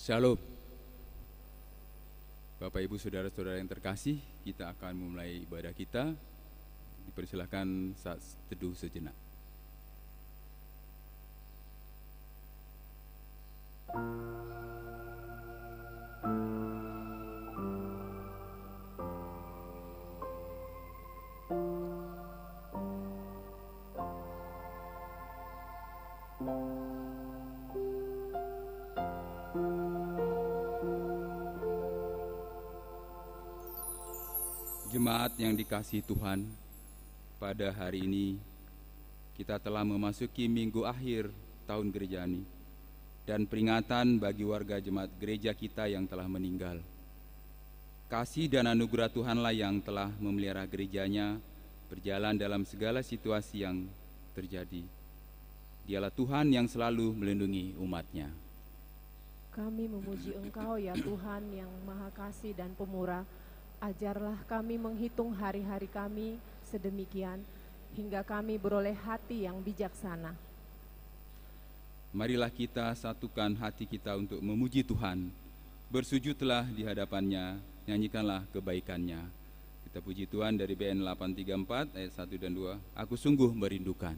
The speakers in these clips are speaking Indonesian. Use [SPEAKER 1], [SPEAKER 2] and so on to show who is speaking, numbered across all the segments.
[SPEAKER 1] Shalom. Bapak Ibu Saudara-saudara yang terkasih, kita akan memulai ibadah kita. Dipersilakan saat teduh sejenak. Jemaat yang dikasihi Tuhan, pada hari ini kita telah memasuki minggu akhir tahun gerejani dan peringatan bagi warga jemaat gereja kita yang telah meninggal. Kasih dan anugerah Tuhanlah yang telah memelihara gerejanya berjalan dalam segala situasi yang terjadi. Dialah Tuhan yang selalu melindungi umat-Nya.
[SPEAKER 2] Kami memuji Engkau ya Tuhan yang Maha Kasih dan Pemurah. Ajarlah kami menghitung hari-hari kami sedemikian, hingga kami beroleh hati yang bijaksana.
[SPEAKER 1] Marilah kita satukan hati kita untuk memuji Tuhan. Bersujudlah di hadapan-Nya, nyanyikanlah kebaikan-Nya. Kita puji Tuhan dari BN 834 ayat 1 dan 2. Aku sungguh merindukan.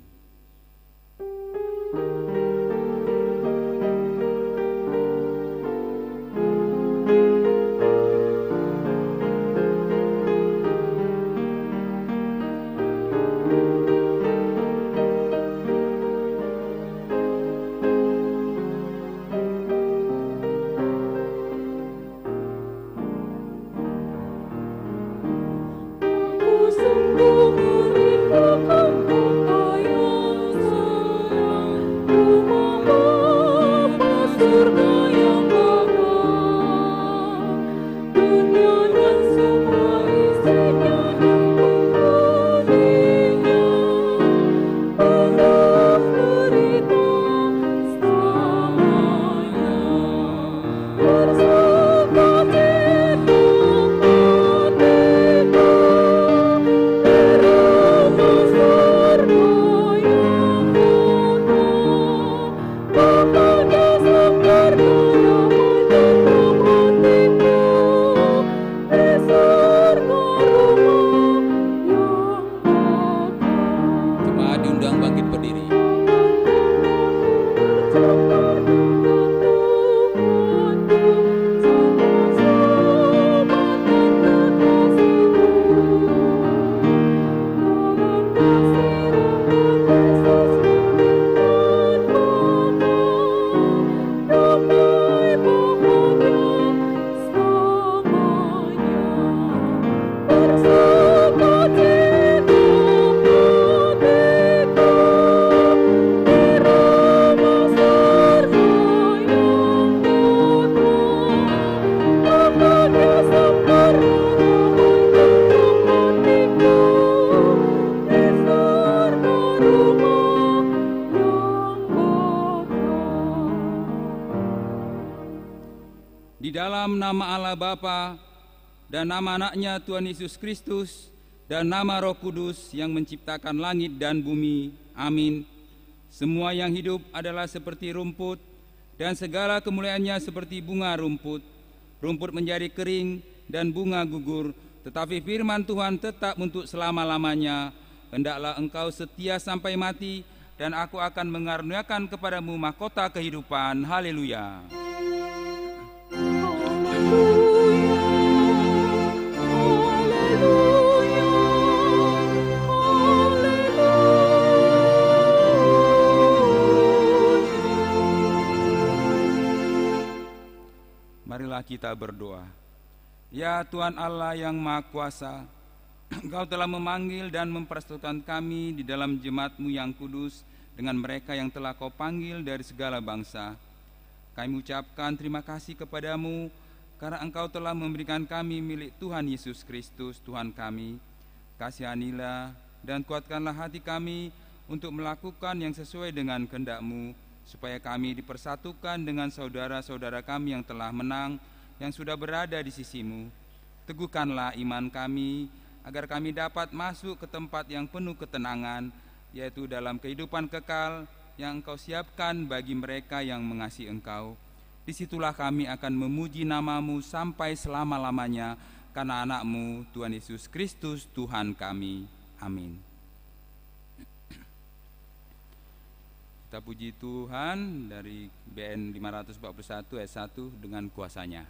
[SPEAKER 1] Di dalam nama Allah Bapa dan nama anaknya Tuhan Yesus Kristus dan nama Roh Kudus yang menciptakan langit dan bumi. Amin. Semua yang hidup adalah seperti rumput dan segala kemuliaannya seperti bunga rumput. Rumput menjadi kering dan bunga gugur, tetapi firman Tuhan tetap untuk selama-lamanya. Hendaklah engkau setia sampai mati dan aku akan mengaruniakan kepadamu mahkota kehidupan. Haleluya. Marilah kita berdoa. Ya Tuhan Allah yang Maha Kuasa, Engkau telah memanggil dan mempersatukan kami di dalam jemaat-Mu yang kudus dengan mereka yang telah Kau panggil dari segala bangsa. Kami ucapkan terima kasih kepadamu karena Engkau telah memberikan kami milik Tuhan Yesus Kristus, Tuhan kami. Kasihanilah dan kuatkanlah hati kami untuk melakukan yang sesuai dengan kehendak-Mu, supaya kami dipersatukan dengan saudara-saudara kami yang telah menang, yang sudah berada di sisi-Mu. Teguhkanlah iman kami, agar kami dapat masuk ke tempat yang penuh ketenangan, yaitu dalam kehidupan kekal yang Engkau siapkan bagi mereka yang mengasihi Engkau. disitulah kami akan memuji nama-Mu sampai selama-lamanya, karena anak-Mu, Tuhan Yesus Kristus, Tuhan kami. Amin. Kita puji Tuhan dari BN 541 ayat 1 dengan kuasanya.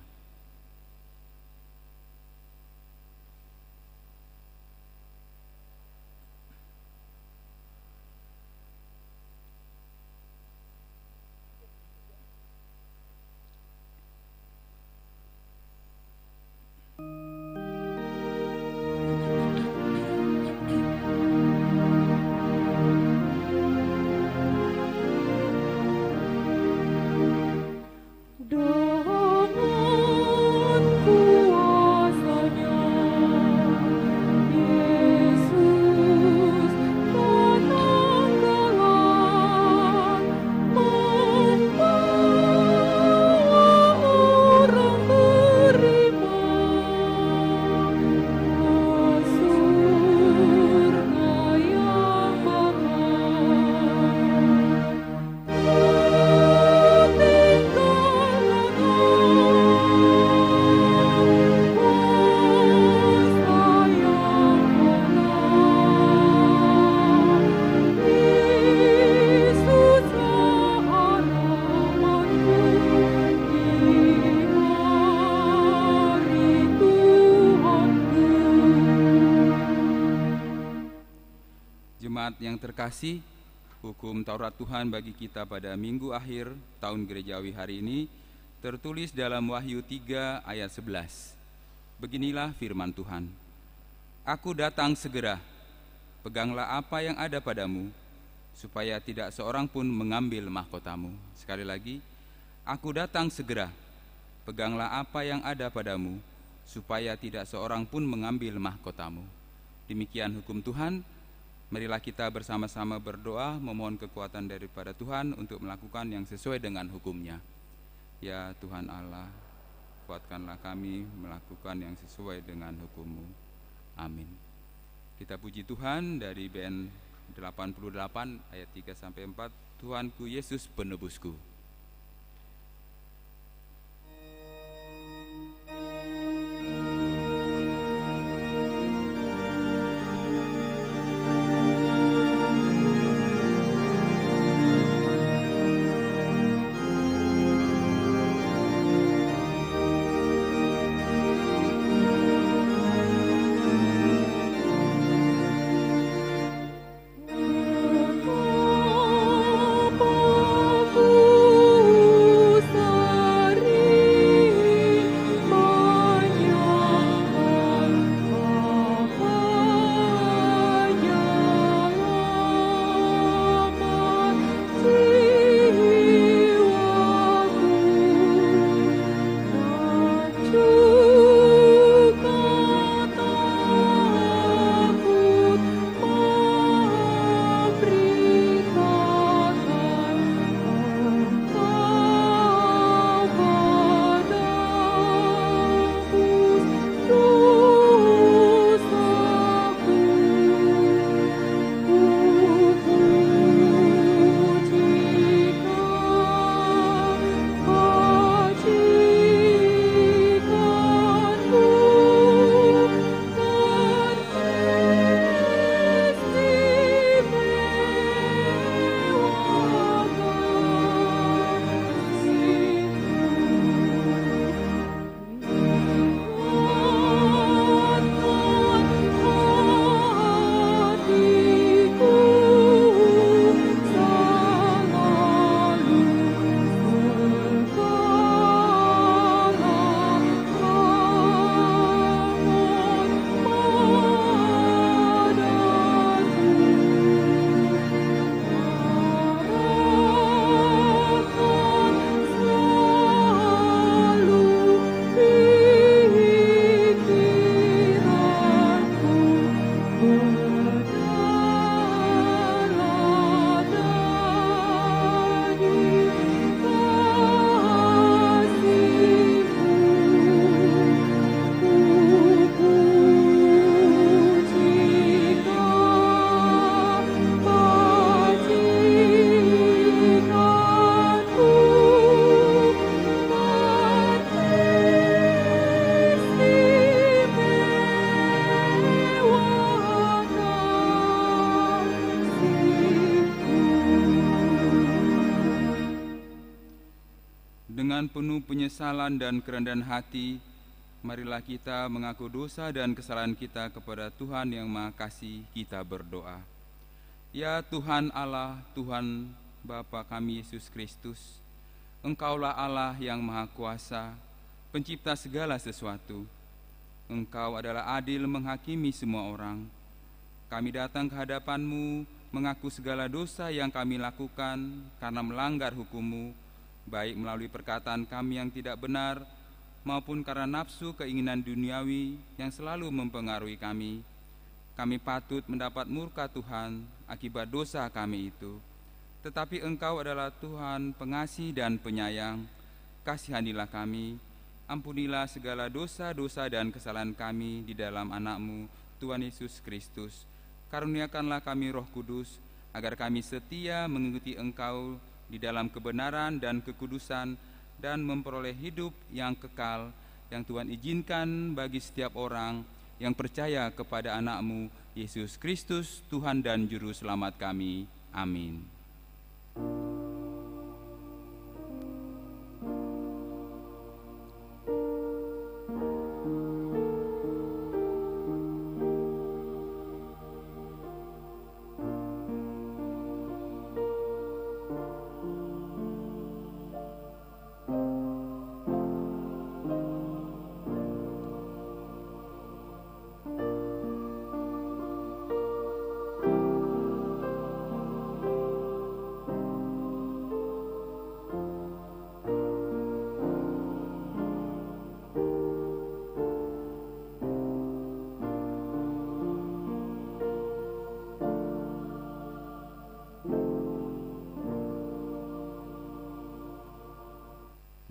[SPEAKER 1] Yang terkasih, hukum Taurat Tuhan bagi kita pada minggu akhir tahun gerejawi hari ini tertulis dalam Wahyu 3 ayat 11. Beginilah firman Tuhan. Aku datang segera, peganglah apa yang ada padamu, supaya tidak seorang pun mengambil mahkotamu. Sekali lagi, aku datang segera, peganglah apa yang ada padamu, supaya tidak seorang pun mengambil mahkotamu. Demikian hukum Tuhan. Marilah kita bersama-sama berdoa memohon kekuatan daripada Tuhan untuk melakukan yang sesuai dengan hukum-Nya. Ya Tuhan Allah, kuatkanlah kami melakukan yang sesuai dengan hukum-Mu. Amin. Kita puji Tuhan dari BN 88 ayat 3-4. Tuhanku Yesus penebusku.
[SPEAKER 3] Aku
[SPEAKER 1] Dengan penuh penyesalan dan kerendahan hati, marilah kita mengaku dosa dan kesalahan kita kepada Tuhan yang Maha Kasih. Kita berdoa. Ya Tuhan Allah, Tuhan Bapa kami Yesus Kristus, Engkaulah Allah yang Maha Kuasa, pencipta segala sesuatu. Engkau adalah adil menghakimi semua orang. Kami datang ke hadapan-Mu mengaku segala dosa yang kami lakukan karena melanggar hukum-Mu, baik melalui perkataan kami yang tidak benar, maupun karena nafsu keinginan duniawi yang selalu mempengaruhi kami. Kami patut mendapat murka Tuhan akibat dosa kami itu. Tetapi Engkau adalah Tuhan pengasih dan penyayang. Kasihanilah kami, ampunilah segala dosa-dosa dan kesalahan kami di dalam Anak-Mu, Tuhan Yesus Kristus. Karuniakanlah kami Roh Kudus, agar kami setia mengikuti Engkau di dalam kebenaran dan kekudusan, dan memperoleh hidup yang kekal, yang Tuhan izinkan bagi setiap orang yang percaya kepada Anak-Mu, Yesus Kristus, Tuhan dan Juru Selamat kami. Amin.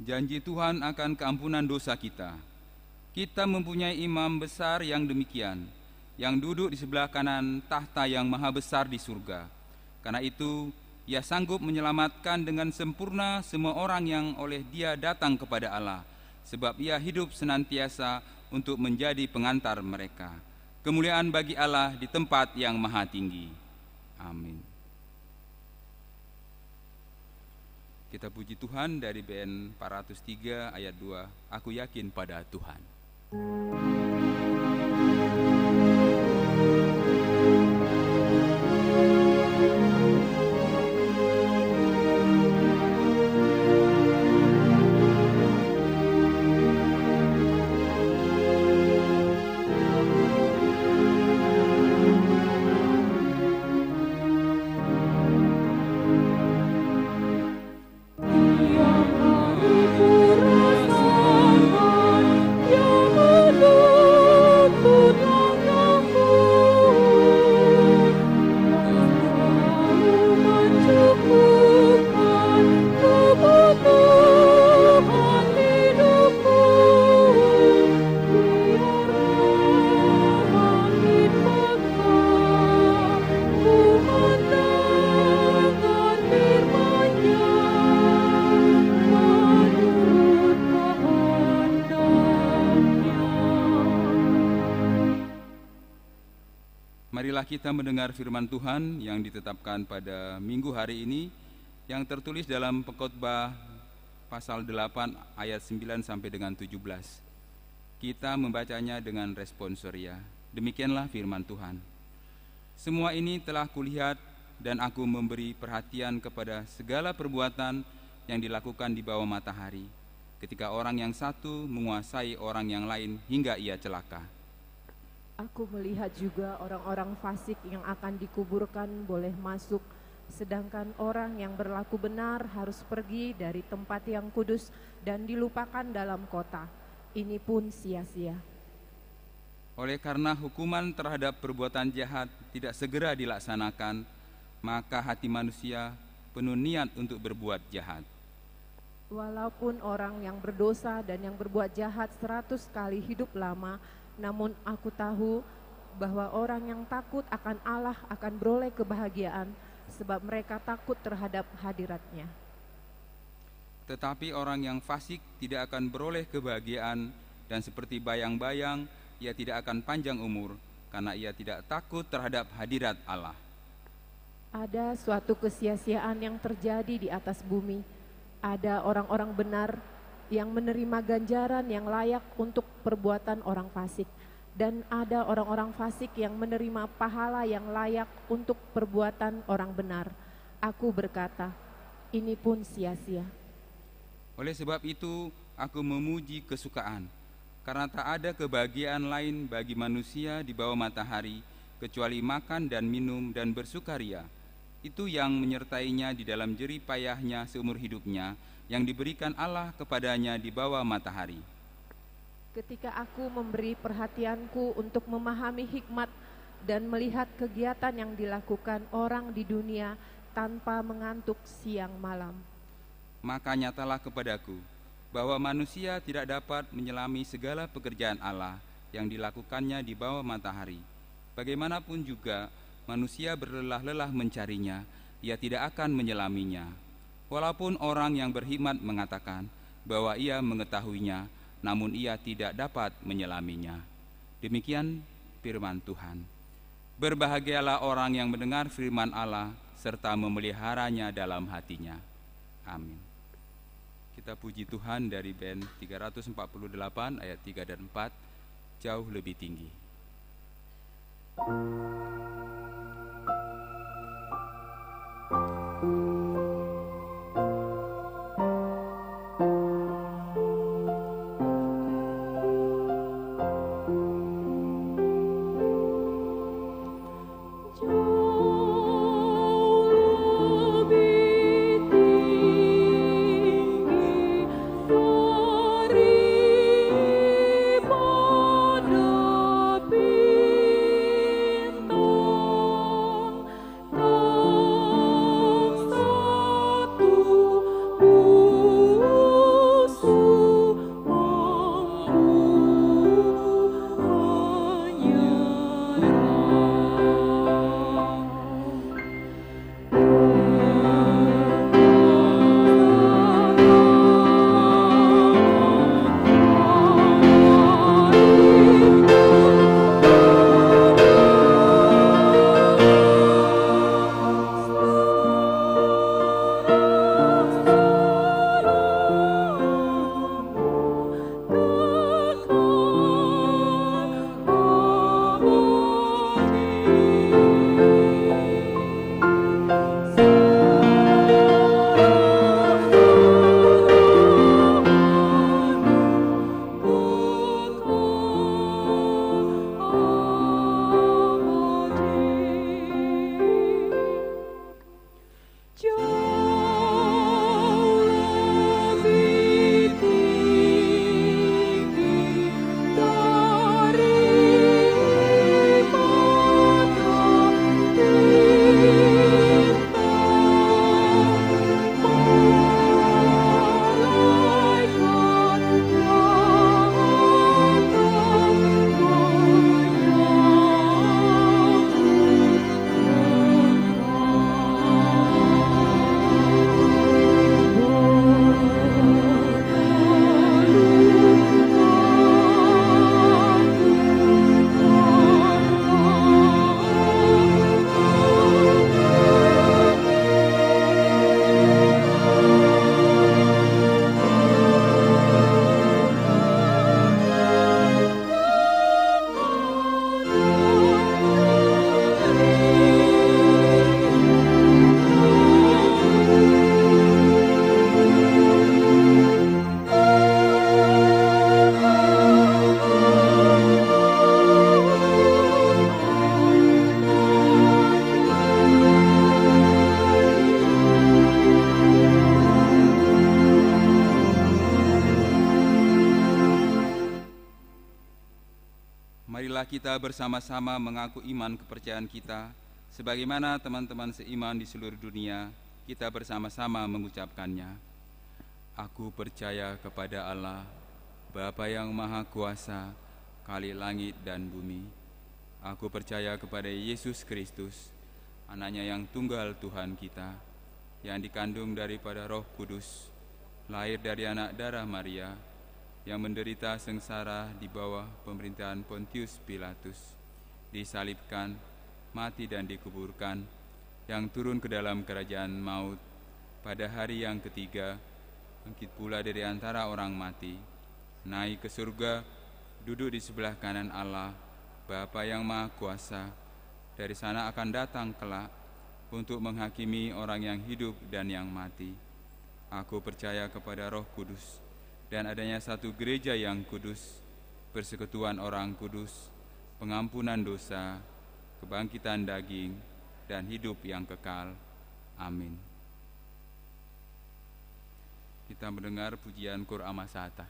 [SPEAKER 1] Janji Tuhan akan keampunan dosa kita. Kita mempunyai imam besar yang demikian, yang duduk di sebelah kanan tahta yang maha besar di surga. Karena itu, Ia sanggup menyelamatkan dengan sempurna semua orang yang oleh Dia datang kepada Allah, sebab Ia hidup senantiasa untuk menjadi pengantar mereka. Kemuliaan bagi Allah di tempat yang maha tinggi. Amin. Kita puji Tuhan dari BN 403 ayat 2, Aku yakin pada Tuhan. Marilah kita mendengar firman Tuhan yang ditetapkan pada minggu hari ini, yang tertulis dalam Pengkhotbah pasal 8 ayat 9 sampai dengan 17. Kita membacanya dengan responsoria. Demikianlah firman Tuhan. Semua ini telah kulihat dan aku memberi perhatian kepada segala perbuatan yang dilakukan di bawah matahari, ketika orang yang satu menguasai orang yang lain hingga ia celaka.
[SPEAKER 2] Aku melihat juga orang-orang fasik yang akan dikuburkan boleh masuk, sedangkan orang yang berlaku benar harus pergi dari tempat yang kudus dan dilupakan dalam kota. Ini pun sia-sia.
[SPEAKER 1] Oleh karena hukuman terhadap perbuatan jahat tidak segera dilaksanakan, maka hati manusia penuh niat untuk berbuat jahat.
[SPEAKER 2] Walaupun orang yang berdosa dan yang berbuat jahat 100 kali hidup lama, namun aku tahu bahwa orang yang takut akan Allah akan beroleh kebahagiaan, sebab mereka takut terhadap hadirat-Nya.
[SPEAKER 1] Tetapi orang yang fasik tidak akan beroleh kebahagiaan, dan seperti bayang-bayang ia tidak akan panjang umur, karena ia tidak takut terhadap hadirat Allah.
[SPEAKER 2] Ada suatu kesia-siaan yang terjadi di atas bumi. Ada orang-orang benar, yang menerima ganjaran yang layak untuk perbuatan orang fasik, dan ada orang-orang fasik yang menerima pahala yang layak untuk perbuatan orang benar. Aku berkata, ini pun sia-sia.
[SPEAKER 1] Oleh sebab itu, aku memuji kesukaan, karena tak ada kebahagiaan lain bagi manusia di bawah matahari, kecuali makan dan minum dan bersukaria. Itu yang menyertainya di dalam jerih payahnya seumur hidupnya, yang diberikan Allah kepadanya di bawah matahari.
[SPEAKER 2] Ketika aku memberi perhatianku untuk memahami hikmat dan melihat kegiatan yang dilakukan orang di dunia tanpa mengantuk siang malam,
[SPEAKER 1] maka nyatalah kepadaku bahwa manusia tidak dapat menyelami segala pekerjaan Allah yang dilakukannya di bawah matahari. Bagaimanapun juga manusia berlelah-lelah mencarinya, ia tidak akan menyelaminya. Walaupun orang yang berhikmat mengatakan bahwa ia mengetahuinya, namun ia tidak dapat menyelaminya. Demikian firman Tuhan. Berbahagialah orang yang mendengar firman Allah serta memeliharanya dalam hatinya. Amin. Kita puji Tuhan dari band 348 ayat 3 dan 4, jauh lebih tinggi. Marilah kita bersama-sama mengaku iman kepercayaan kita, sebagaimana teman-teman seiman di seluruh dunia, kita bersama-sama mengucapkannya. Aku percaya kepada Allah, Bapa yang Maha Kuasa, Khalik langit dan bumi. Aku percaya kepada Yesus Kristus, Anaknya yang tunggal Tuhan kita, yang dikandung daripada Roh Kudus, lahir dari anak darah Maria, yang menderita sengsara di bawah pemerintahan Pontius Pilatus, disalibkan, mati dan dikuburkan, yang turun ke dalam kerajaan maut, pada hari yang ketiga bangkit pula dari antara orang mati, naik ke surga, duduk di sebelah kanan Allah, Bapa yang Maha Kuasa. Dari sana akan datang kelak untuk menghakimi orang yang hidup dan yang mati. Aku percaya kepada Roh Kudus dan adanya satu gereja yang kudus, persekutuan orang kudus, pengampunan dosa, kebangkitan daging, dan hidup yang kekal. Amin. Kita mendengar pujian Kur Amasata.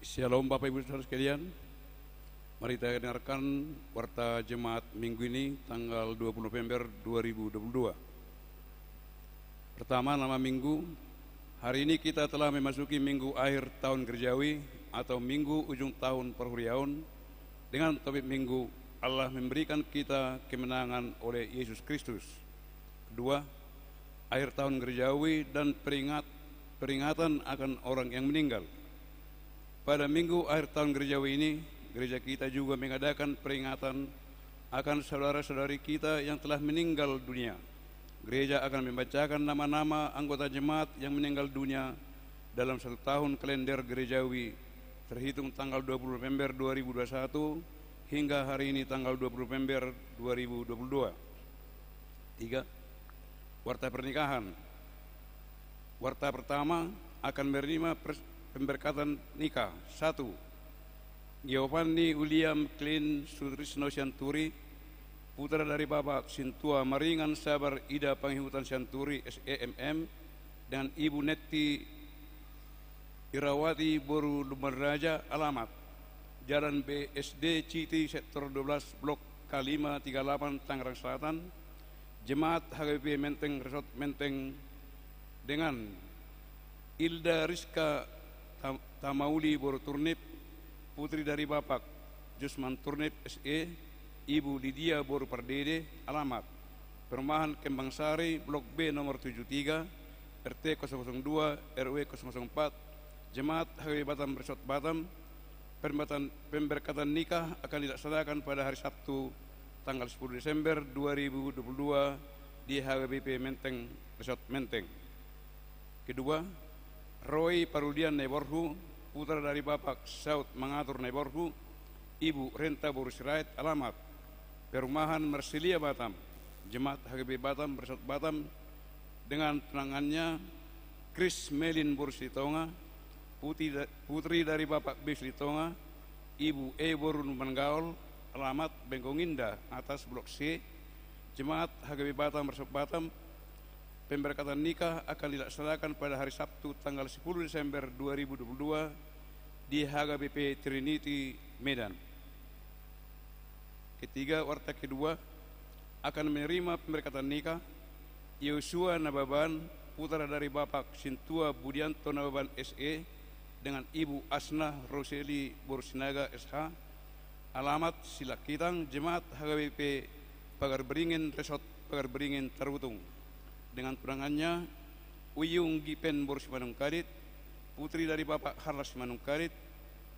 [SPEAKER 3] Shalom Bapak Ibu Saudara sekalian. Mari kita dengarkan warta jemaat minggu ini tanggal 20 November 2022. Pertama, nama minggu. Hari ini kita telah memasuki minggu akhir tahun gerejawi atau minggu ujung tahun perhuriaun dengan topik minggu Allah memberikan kita kemenangan oleh Yesus Kristus. Kedua, akhir tahun gerejawi dan peringatan akan orang yang meninggal. Pada minggu akhir tahun gerejawi ini, gereja kita juga mengadakan peringatan akan saudara-saudari kita yang telah meninggal dunia. Gereja akan membacakan nama-nama anggota jemaat yang meninggal dunia dalam 1 tahun kalender gerejawi terhitung tanggal 20 November 2021 hingga hari ini tanggal 20 November 2022. 3. Warta pernikahan. Warta pertama akan menerima pemberkatan nikah. 1. Giovanni William Klein Sutrisno Sianturi, putra dari Bapak Sintua Maringan Sabar Ida Panghutan Sianturi SEMM, dengan Ibu Netti Irawati Boru Lumaraja. Alamat Jalan BSD Citi Sektor 12 Blok K5 38 Tangerang Selatan. Jemaat HGP Menteng Resort Menteng dengan Ilda Rizka Tamauli Boru Turnip, putri dari Bapak Jusman Turnip SE, Ibu Lydia Boru Pardede. Alamat Perumahan Kembang Sari Blok B nomor 73 RT 002 RW 004. Jemaat HGP Batam Resort Batam. Pemberkatan nikah akan dilaksanakan pada hari Sabtu tanggal 10 Desember 2022 di HGBP Menteng Resort Menteng. Kedua, Roy Parulian Neborhu, putra dari Bapak Saud Mengatur Neborhu, Ibu Renta Borusirait. Alamat Perumahan Marsilia Batam. Jemaat HGB Batam Resort Batam dengan tunangannya Chris Melin Borusitonga, putri dari Bapak Bislitonga, Ibu E Borun Manggaol. Alamat Bengkong Indah atas Blok C. Jemaat HGB Batam Resort Batam. Pemberkatan nikah akan dilaksanakan pada hari Sabtu tanggal 10 Desember 2022 di HGBP Trinity Medan. Ketiga, warta kedua akan menerima pemberkatan nikah Yosua Nababan, putra dari Bapak Sintua Budianto Nababan SE, dengan Ibu Asna Roseli Borsinaga SH. Alamat Silakitang, Jemaat HGBP Pagar Beringin Resort Pagar Beringin Tarutung, dengan tunangannya Uyung Gipen Borus Manungkarit, putri dari Bapak Harlas Manungkarit,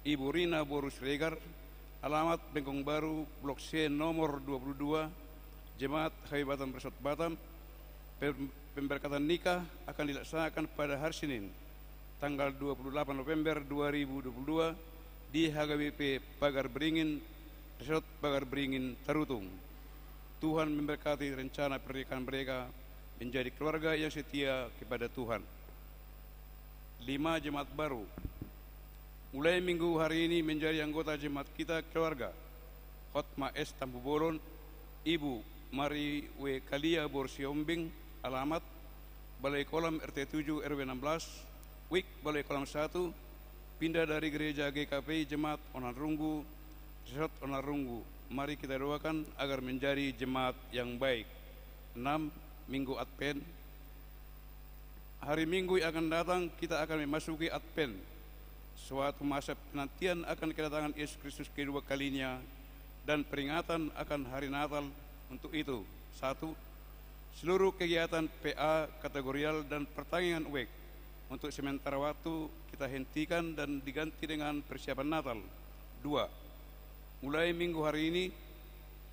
[SPEAKER 3] Ibu Rina Borus Regar. Alamat Bengkong Baru Blok C nomor 22. Jemaat HGB Batam Resort Batam. Pemberkatan nikah akan dilaksanakan pada hari Senin tanggal 28 November 2022 di HGBP Pagar Beringin Resort Pagar Beringin Tarutung. Tuhan memberkati rencana pernikahan mereka menjadi keluarga yang setia kepada Tuhan. 5. Jemaat baru. Mulai minggu hari ini menjadi anggota jemaat kita keluarga. Hotma S. Tampu Bolon, Ibu Mari W. Kalia Borsiombing. Alamat Balai Kolam RT 7 RW 16 Wik Balai Kolam 1. Pindah dari gereja GKP Jemaat Onarunggu Resort Onarunggu. Mari kita doakan agar menjadi jemaat yang baik. 6. Minggu Advent. Hari Minggu yang akan datang kita akan memasuki Advent, suatu masa penantian akan kedatangan Yesus Kristus kedua kalinya dan peringatan akan hari Natal. Untuk itu, 1. Seluruh kegiatan PA, kategorial dan pertandingan UEK untuk sementara waktu kita hentikan dan diganti dengan persiapan Natal. 2. Mulai minggu hari ini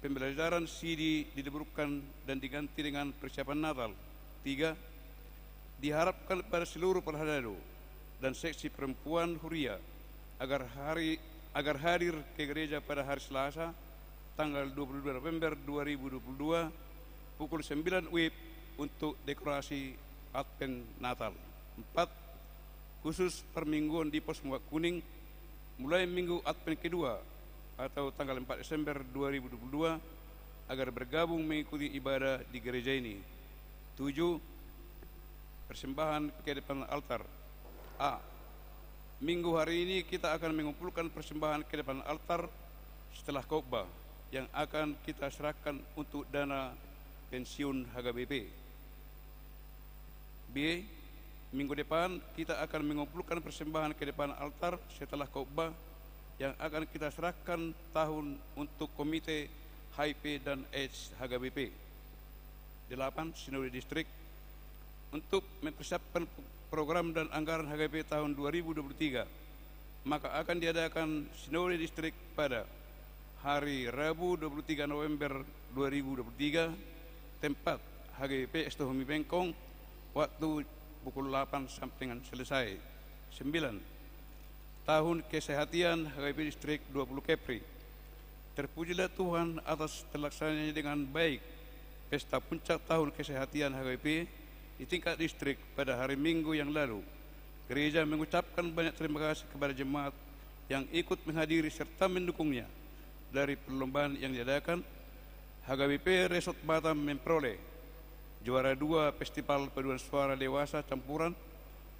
[SPEAKER 3] pembelajaran CD diliburkan dan diganti dengan persiapan Natal. 3. Diharapkan pada seluruh pelhadadu dan seksi perempuan Huria agar hadir ke gereja pada hari Selasa tanggal 22 November 2022 pukul 9 WIB untuk dekorasi Advent Natal. 4. Khusus permingguan di Pos Muak Kuning mulai minggu Advent kedua atau tanggal 4 Desember 2022 agar bergabung mengikuti ibadah di gereja ini. 7. Persembahan ke depan altar. A. Minggu hari ini kita akan mengumpulkan persembahan ke depan altar setelah khotbah yang akan kita serahkan untuk dana pensiun HKBP. B. Minggu depan kita akan mengumpulkan persembahan ke depan altar setelah khotbah yang akan kita serahkan tahun untuk komite HIV dan AIDS HKBP. 8. Sinode Distrik untuk mempersiapkan program dan anggaran HKBP tahun 2023, maka akan diadakan Sinode Distrik pada hari Rabu 23 November 2023, tempat HKBP Estohumi Bengkong, waktu pukul 8 sampai dengan selesai. 9. Tahun Kesehatan HKBP Distrik 20 Kepri. Terpujilah Tuhan atas terlaksananya dengan baik pesta puncak tahun kesehatan HKBP di tingkat distrik pada hari Minggu yang lalu. Gereja mengucapkan banyak terima kasih kepada jemaat yang ikut menghadiri serta mendukungnya. Dari perlombaan yang diadakan, HKBP Resort Batam memperoleh juara 2 Festival Paduan Suara Dewasa Campuran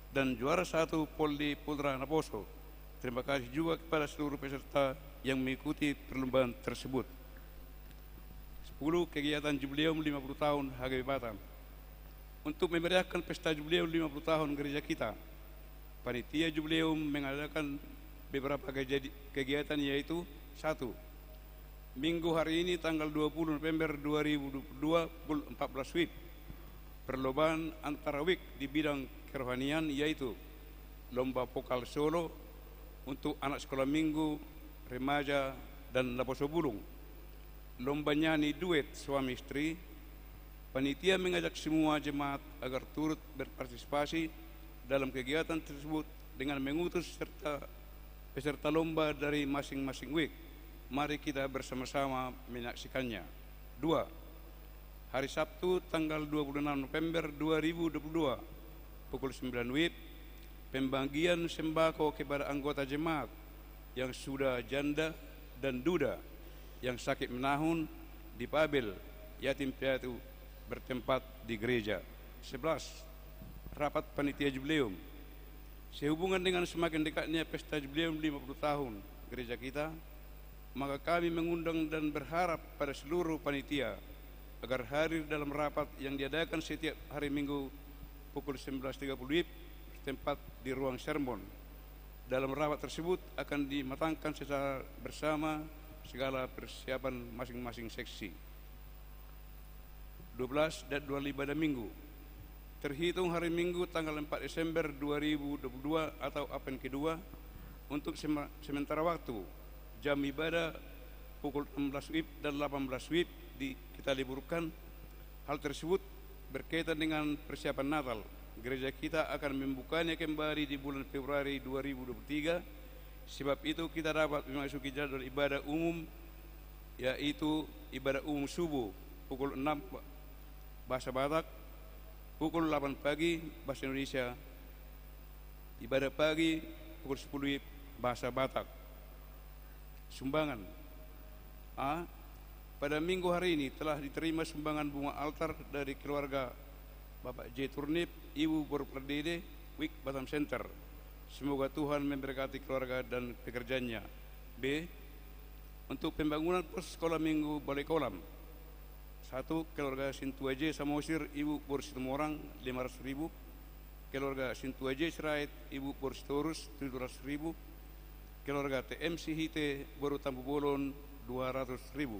[SPEAKER 3] dan juara 1 Poldi Putra Naposo. Terima kasih juga kepada seluruh peserta yang mengikuti perlombaan tersebut. 10. Kegiatan Jubileum 50 tahun HKBP Batam. Untuk memeriahkan pesta Jubileum 50 tahun gereja kita, panitia Jubileum mengadakan beberapa kegiatan, yaitu 1. Minggu hari ini tanggal 20 November 2022 pukul 14 WIB, perlombaan antara WIK di bidang kerohanian, yaitu lomba vokal solo untuk anak sekolah minggu, remaja, dan Naposo Bulung, lomba nyanyi duet suami istri. Panitia mengajak semua jemaat agar turut berpartisipasi dalam kegiatan tersebut dengan mengutus peserta lomba dari masing-masing WIK. Mari kita bersama-sama menyaksikannya. 2. Hari Sabtu tanggal 26 November 2022 pukul 9 WIB, pembagian sembako kepada anggota jemaat yang sudah janda dan duda yang sakit menahun di Pabel Yatim Piatu bertempat di gereja. 11. Rapat Panitia Jubileum. Sehubungan dengan semakin dekatnya pesta Jubileum 50 tahun gereja kita, maka kami mengundang dan berharap pada seluruh panitia agar hadir dalam rapat yang diadakan setiap hari Minggu pukul 19.30 WIB bertempat di ruang sermon. Dalam rapat tersebut akan dimatangkan secara bersama segala persiapan masing-masing seksi. 12. Jadwal ibadah minggu. Terhitung hari Minggu tanggal 4 Desember 2022 atau Apen kedua, untuk sementara waktu jam ibadah pukul 16 WIB dan 18 WIB kita liburkan. Hal tersebut berkaitan dengan persiapan Natal. Gereja kita akan membukanya kembali di bulan Februari 2023. Sebab itu kita dapat memasuki jadwal ibadah umum, yaitu ibadah umum subuh pukul 6 bahasa Batak, pukul 8 pagi bahasa Indonesia, ibadah pagi pukul 10 WIB bahasa Batak. Sumbangan. A. Pada minggu hari ini telah diterima sumbangan bunga altar dari keluarga Bapak J. Turnip, Ibu Borperdede, WIK Batam Center. Semoga Tuhan memberkati keluarga dan pekerjaannya. B. Untuk pembangunan pos sekolah minggu Balai Kolam. 1. Keluarga Sintuaje Samosir, Ibu Borsitumorang 500.000. Keluarga Sintuaje Serait, Ibu Borsitorus 700.000. Keluarga TMC Hite Boru Tambu Bolon 200.000.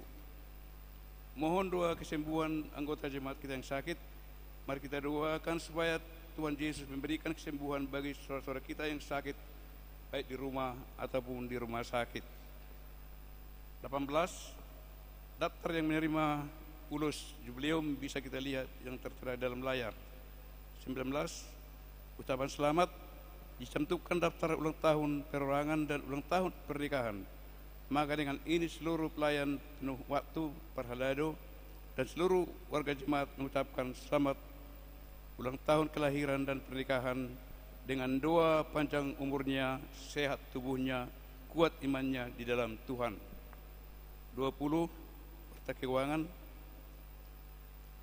[SPEAKER 3] Mohon doa kesembuhan anggota jemaat kita yang sakit. Mari kita doakan supaya Tuhan Yesus memberikan kesembuhan bagi saudara-saudara kita yang sakit, baik di rumah ataupun di rumah sakit. 18. Daftar yang menerima ulus jubileum bisa kita lihat yang tertera dalam layar. 19. Ucapan selamat dicantumkan daftar ulang tahun perorangan dan ulang tahun pernikahan. Maka dengan ini seluruh pelayan penuh waktu Parhalado dan seluruh warga jemaat mengucapkan selamat ulang tahun kelahiran dan pernikahan dengan doa panjang umurnya, sehat tubuhnya, kuat imannya di dalam Tuhan. 20. Harta keuangan.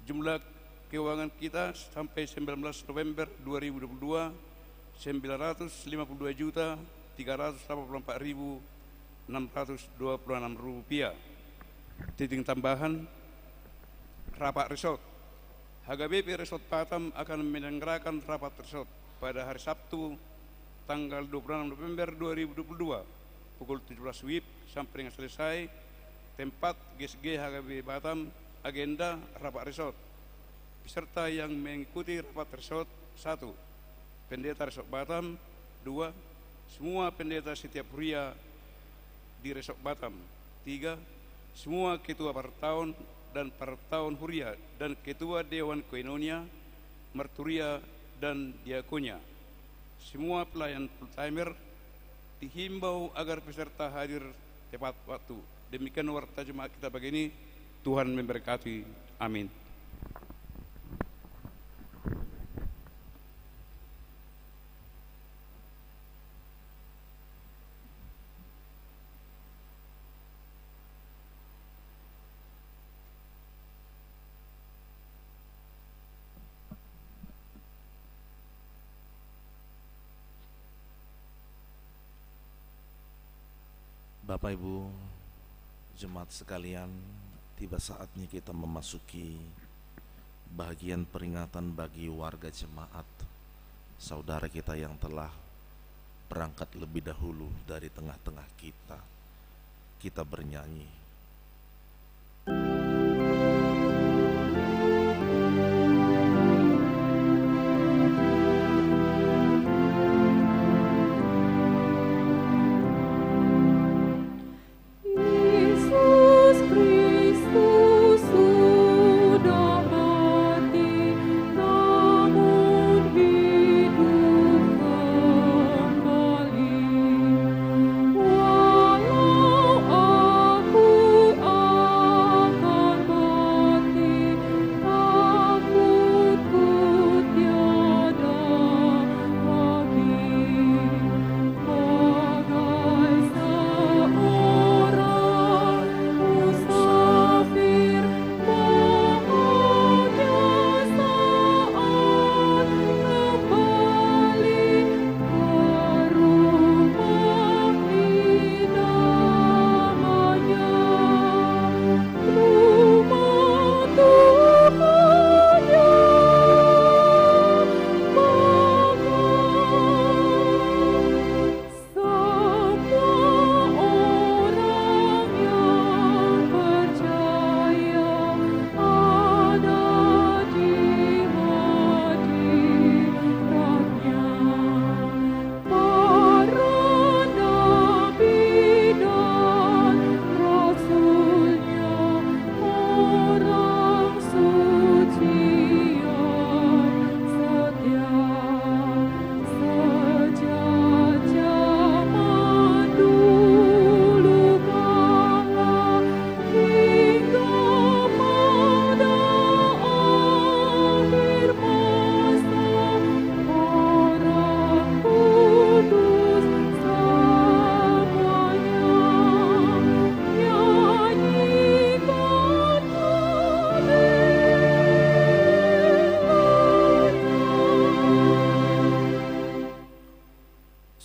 [SPEAKER 3] Jumlah keuangan kita sampai 19 November 2022 952.384.626 rupiah. Titik tambahan rapat resort. HKBP Resort Batam akan menyelenggarakan rapat resort pada hari Sabtu tanggal 26 November 2022 pukul 17 WIB sampai dengan selesai. Tempat GSG HKBP Batam. Agenda rapat resort. Peserta yang mengikuti rapat resort: 1. Pendeta Resort Batam. 2. Semua pendeta setiap huria di Resort Batam. 3. Semua ketua pertahun dan pertahun huria dan ketua Dewan Koinonia, Marturia dan Diakonia. Semua pelayan full-timer dihimbau agar peserta hadir tepat waktu. Demikian warta jemaat kita pagi ini. Tuhan memberkati. Amin.
[SPEAKER 4] Bapak Ibu jemaat sekalian, tiba saatnya kita memasuki bagian peringatan bagi warga jemaat, saudara kita yang telah berangkat lebih dahulu dari tengah-tengah kita. Kita bernyanyi.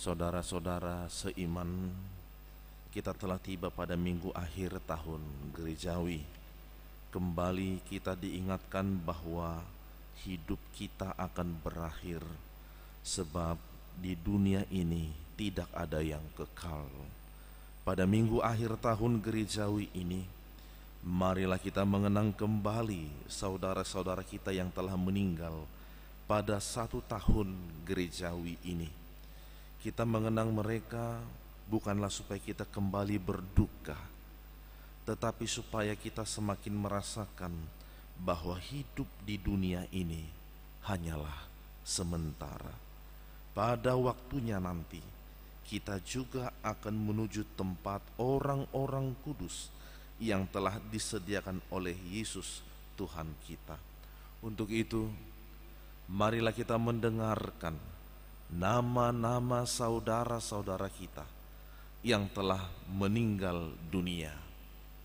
[SPEAKER 4] Saudara-saudara seiman, kita telah tiba pada minggu akhir tahun gerejawi. Kembali kita diingatkan bahwa hidup kita akan berakhir, sebab di dunia ini tidak ada yang kekal. Pada minggu akhir tahun gerejawi ini, marilah kita mengenang kembali saudara-saudara kita yang telah meninggal pada 1 tahun gerejawi ini. Kita mengenang mereka bukanlah supaya kita kembali berduka, tetapi supaya kita semakin merasakan bahwa hidup di dunia ini hanyalah sementara. Pada waktunya nanti, kita juga akan menuju tempat orang-orang kudus yang telah disediakan oleh Yesus Tuhan kita. Untuk itu, marilah kita mendengarkan nama-nama saudara-saudara kita yang telah meninggal dunia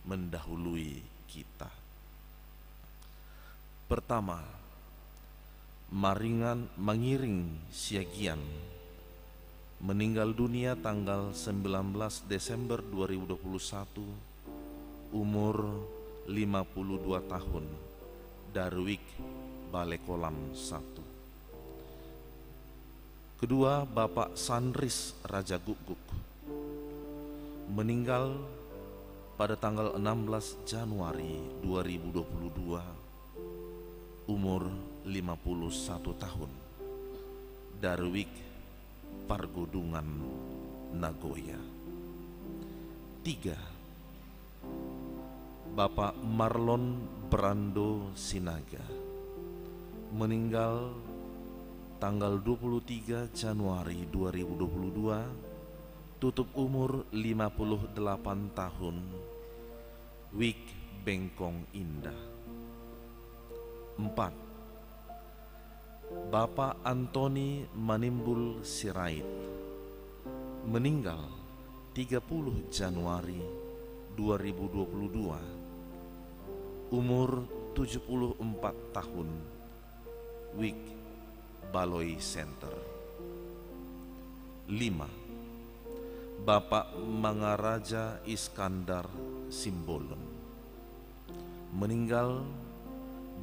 [SPEAKER 4] mendahului kita. Pertama, mengiring Siagian meninggal dunia tanggal 19 Desember 2021, umur 52 tahun, Darwik, Balekolam 1. Kedua, Bapak Sandris Raja Guguk, meninggal pada tanggal 16 Januari 2022, umur 51 tahun, Darwik, Pargodungan, Nagoya. 3. Bapak Marlon Brando Sinaga, meninggal tanggal 23 Januari 2022, tutup umur 58 tahun, Wik, Bengkong Indah. 4. Bapak Antoni Manimbul Sirait, meninggal 30 Januari 2022, umur 74 tahun, Wik, Baloi Center. 5. Bapak Mangaraja Iskandar Simbolon, meninggal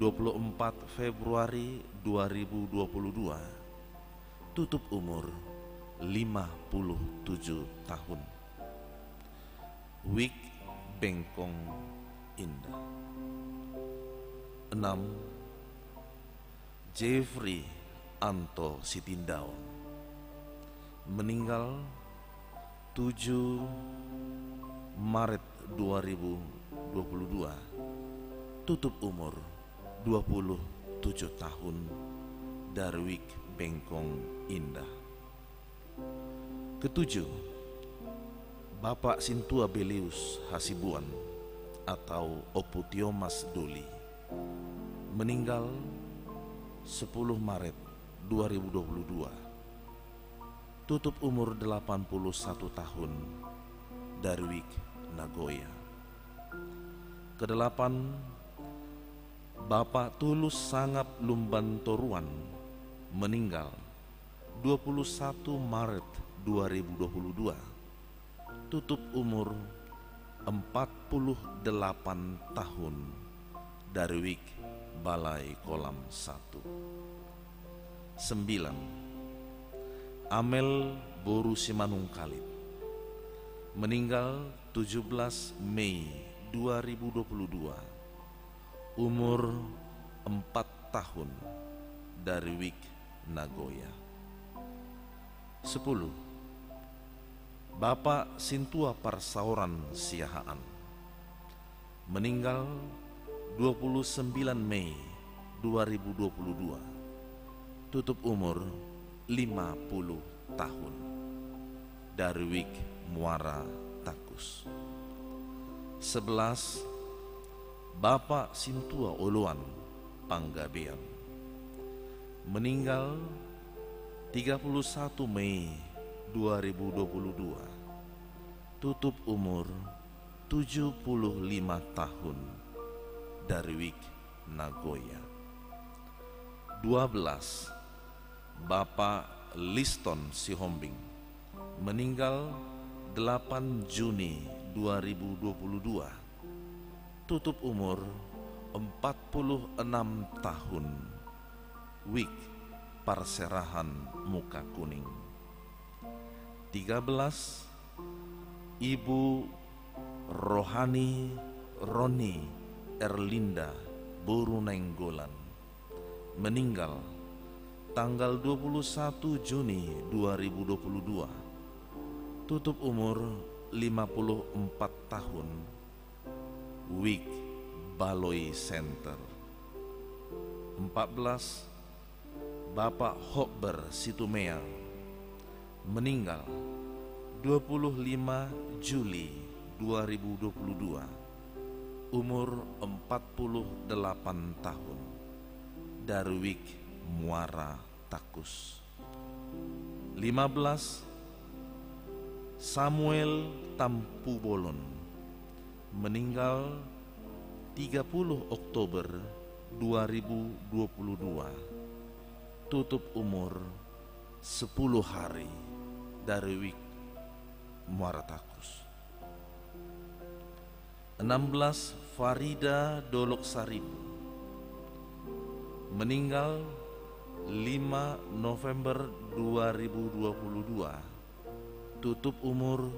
[SPEAKER 4] 24 Februari 2022, tutup umur 57 tahun, Wik, Bengkong Indah. 6. Jeffrey Anto Sitindaun, meninggal 7 Maret 2022, tutup umur 27 tahun, Darwik, Bengkong Indah. 7. Bapak Sintua Belius Hasibuan atau Oputiomas Duli, meninggal 10 Maret 2022, tutup umur 81 tahun, Darwik, Nagoya. 8. Bapak Tulus Sangap Lumban Toruan, meninggal 21 Maret 2022, tutup umur 48 tahun, Darwik, Balai Kolam 1. 9. Amel Boru Simanung Kalit, meninggal 17 Mei 2022, umur 4 tahun, Darwik, Nagoya. 10. Bapak Sintua Parsauran Siahaan, meninggal 29 Mei 2022, tutup umur 50 tahun, Darwik, Muara Takus. 11. Bapak Sintua Oluan Panggabean, meninggal 31 Mei 2022, tutup umur 75 tahun, Darwik, Nagoya. 12. Bapak Liston Sihombing, meninggal 8 Juni 2022, tutup umur 46 tahun, Wik, Parserahan Muka Kuning. 13. Ibu Rohani Roni Erlinda Boru Nenggolan, meninggal tanggal 21 Juni 2022, tutup umur 54 tahun, Wik, Baloi Center. 14. Bapak Hokber Situmea, meninggal 25 Juli 2022, umur 48 tahun, Darwik, Muara Takus. 15. Samuel Tampu Bolon, meninggal 30 Oktober 2022, tutup umur 10 hari, dari Wik Muara Takus. 16 Farida Dolok Saribu, meninggal 5 November 2022, tutup umur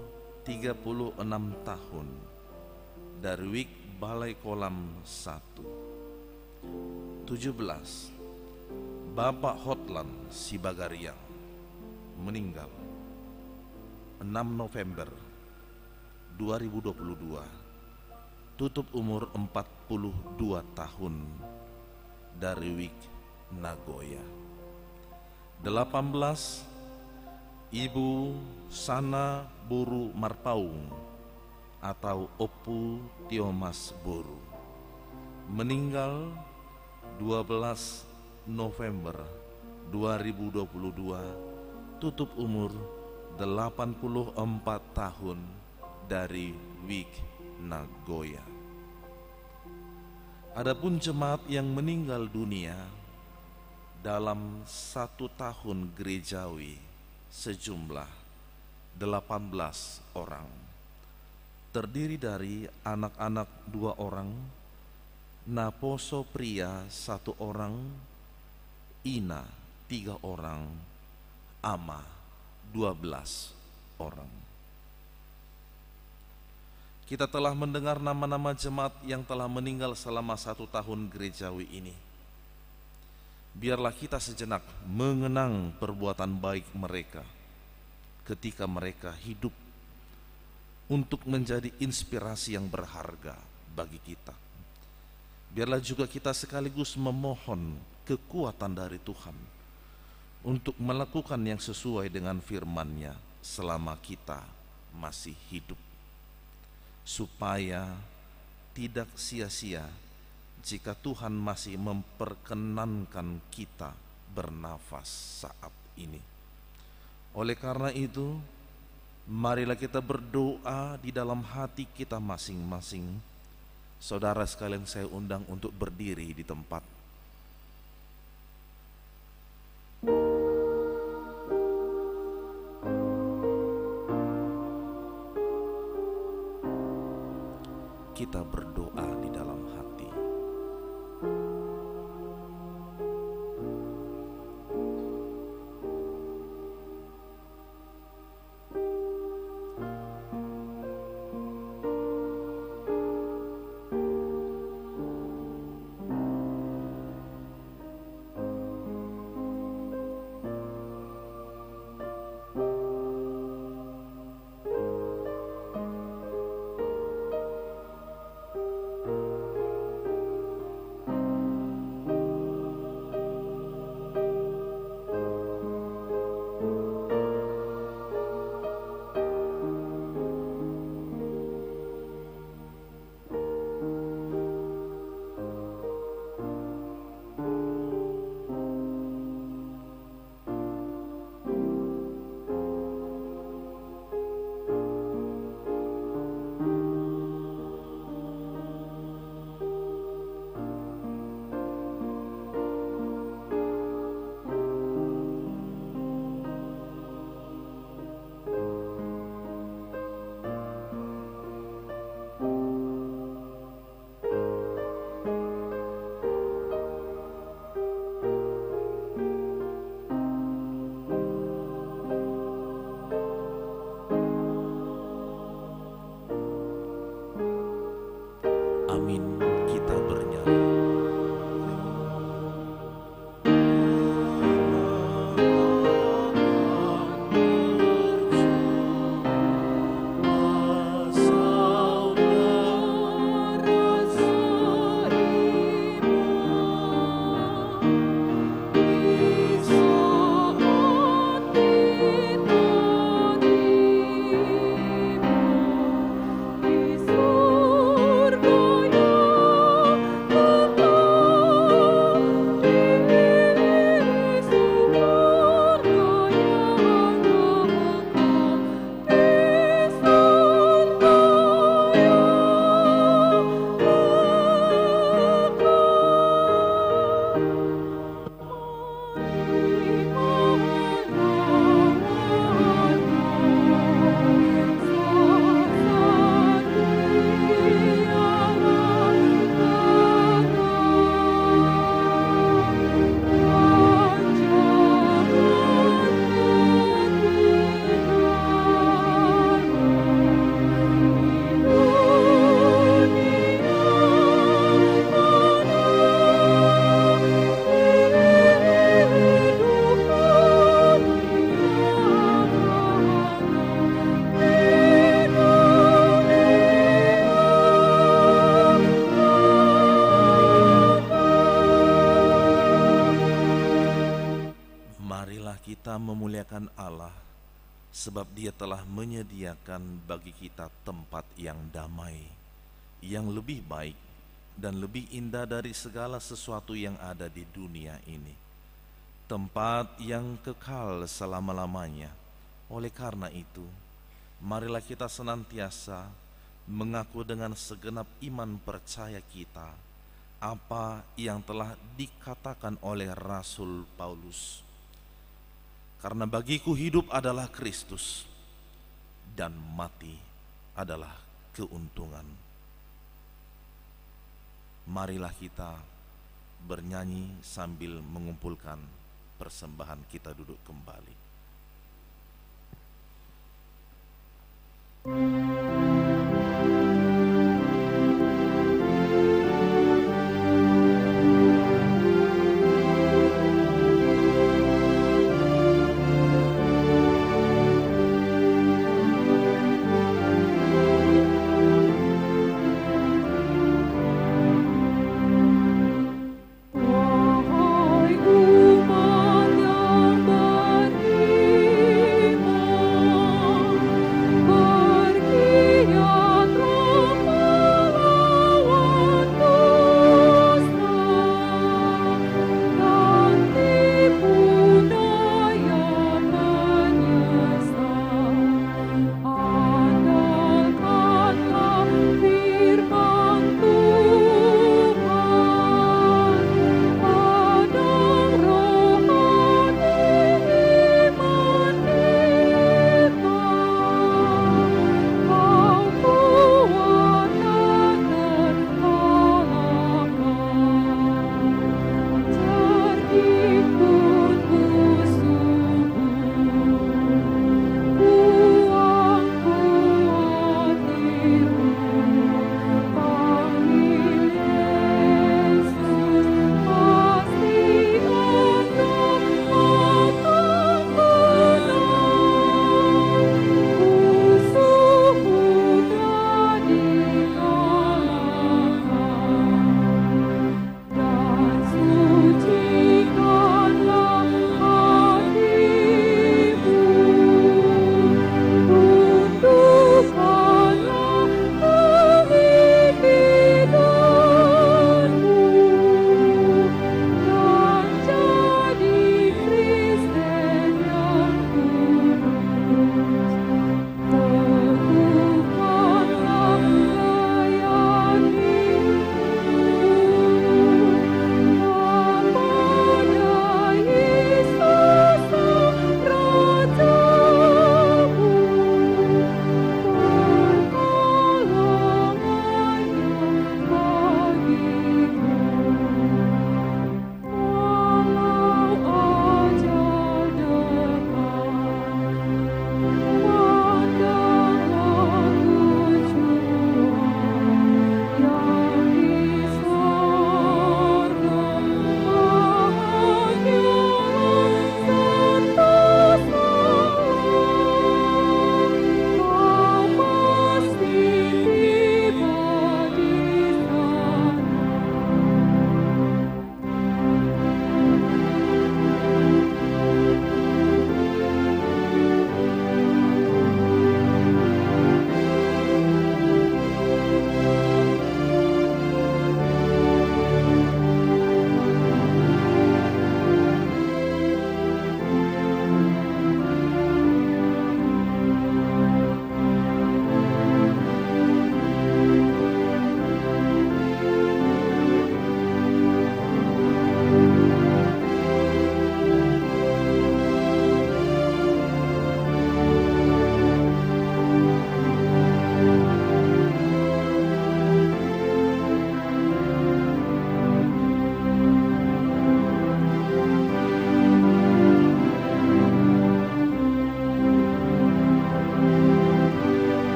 [SPEAKER 4] 36 tahun, dari Wik Balai Kolam 1. 17 Bapak Hotlan Sibagariang, meninggal 6 November 2022, tutup umur 42 tahun, dari Wik Nagoya. 18 Ibu Sana Buru Marpaung atau Opu Tiomas Buru, meninggal 12 November 2022, tutup umur 84 tahun, dari Wik Nagoya. Adapun jemaat yang meninggal dunia dalam 1 tahun gerejawi sejumlah 18 orang, terdiri dari anak-anak 2 orang, Naposo pria 1 orang, Ina 3 orang, Ama 12 orang. Kita telah mendengar nama-nama jemaat yang telah meninggal selama 1 tahun gerejawi ini. Biarlah kita sejenak mengenang perbuatan baik mereka ketika mereka hidup, untuk menjadi inspirasi yang berharga bagi kita. Biarlah juga kita sekaligus memohon kekuatan dari Tuhan untuk melakukan yang sesuai dengan firman-Nya selama kita masih hidup, supaya tidak sia-sia jika Tuhan masih memperkenankan kita bernafas saat ini. Oleh karena itu, marilah kita berdoa di dalam hati kita masing-masing. Saudara sekalian, saya undang untuk berdiri di tempat. Kita berdoa di dalam hati. kita memuliakan Allah, sebab Dia telah menyediakan bagi kita tempat yang damai, yang lebih baik dan lebih indah dari segala sesuatu yang ada di dunia ini, tempat yang kekal selama-lamanya. Oleh karena itu, marilah kita senantiasa mengaku dengan segenap iman percaya kita apa yang telah dikatakan oleh Rasul Paulus. Karena bagiku hidup adalah Kristus dan mati adalah keuntungan. Marilah kita bernyanyi sambil mengumpulkan persembahan. Kita duduk kembali.
[SPEAKER 5] Pergi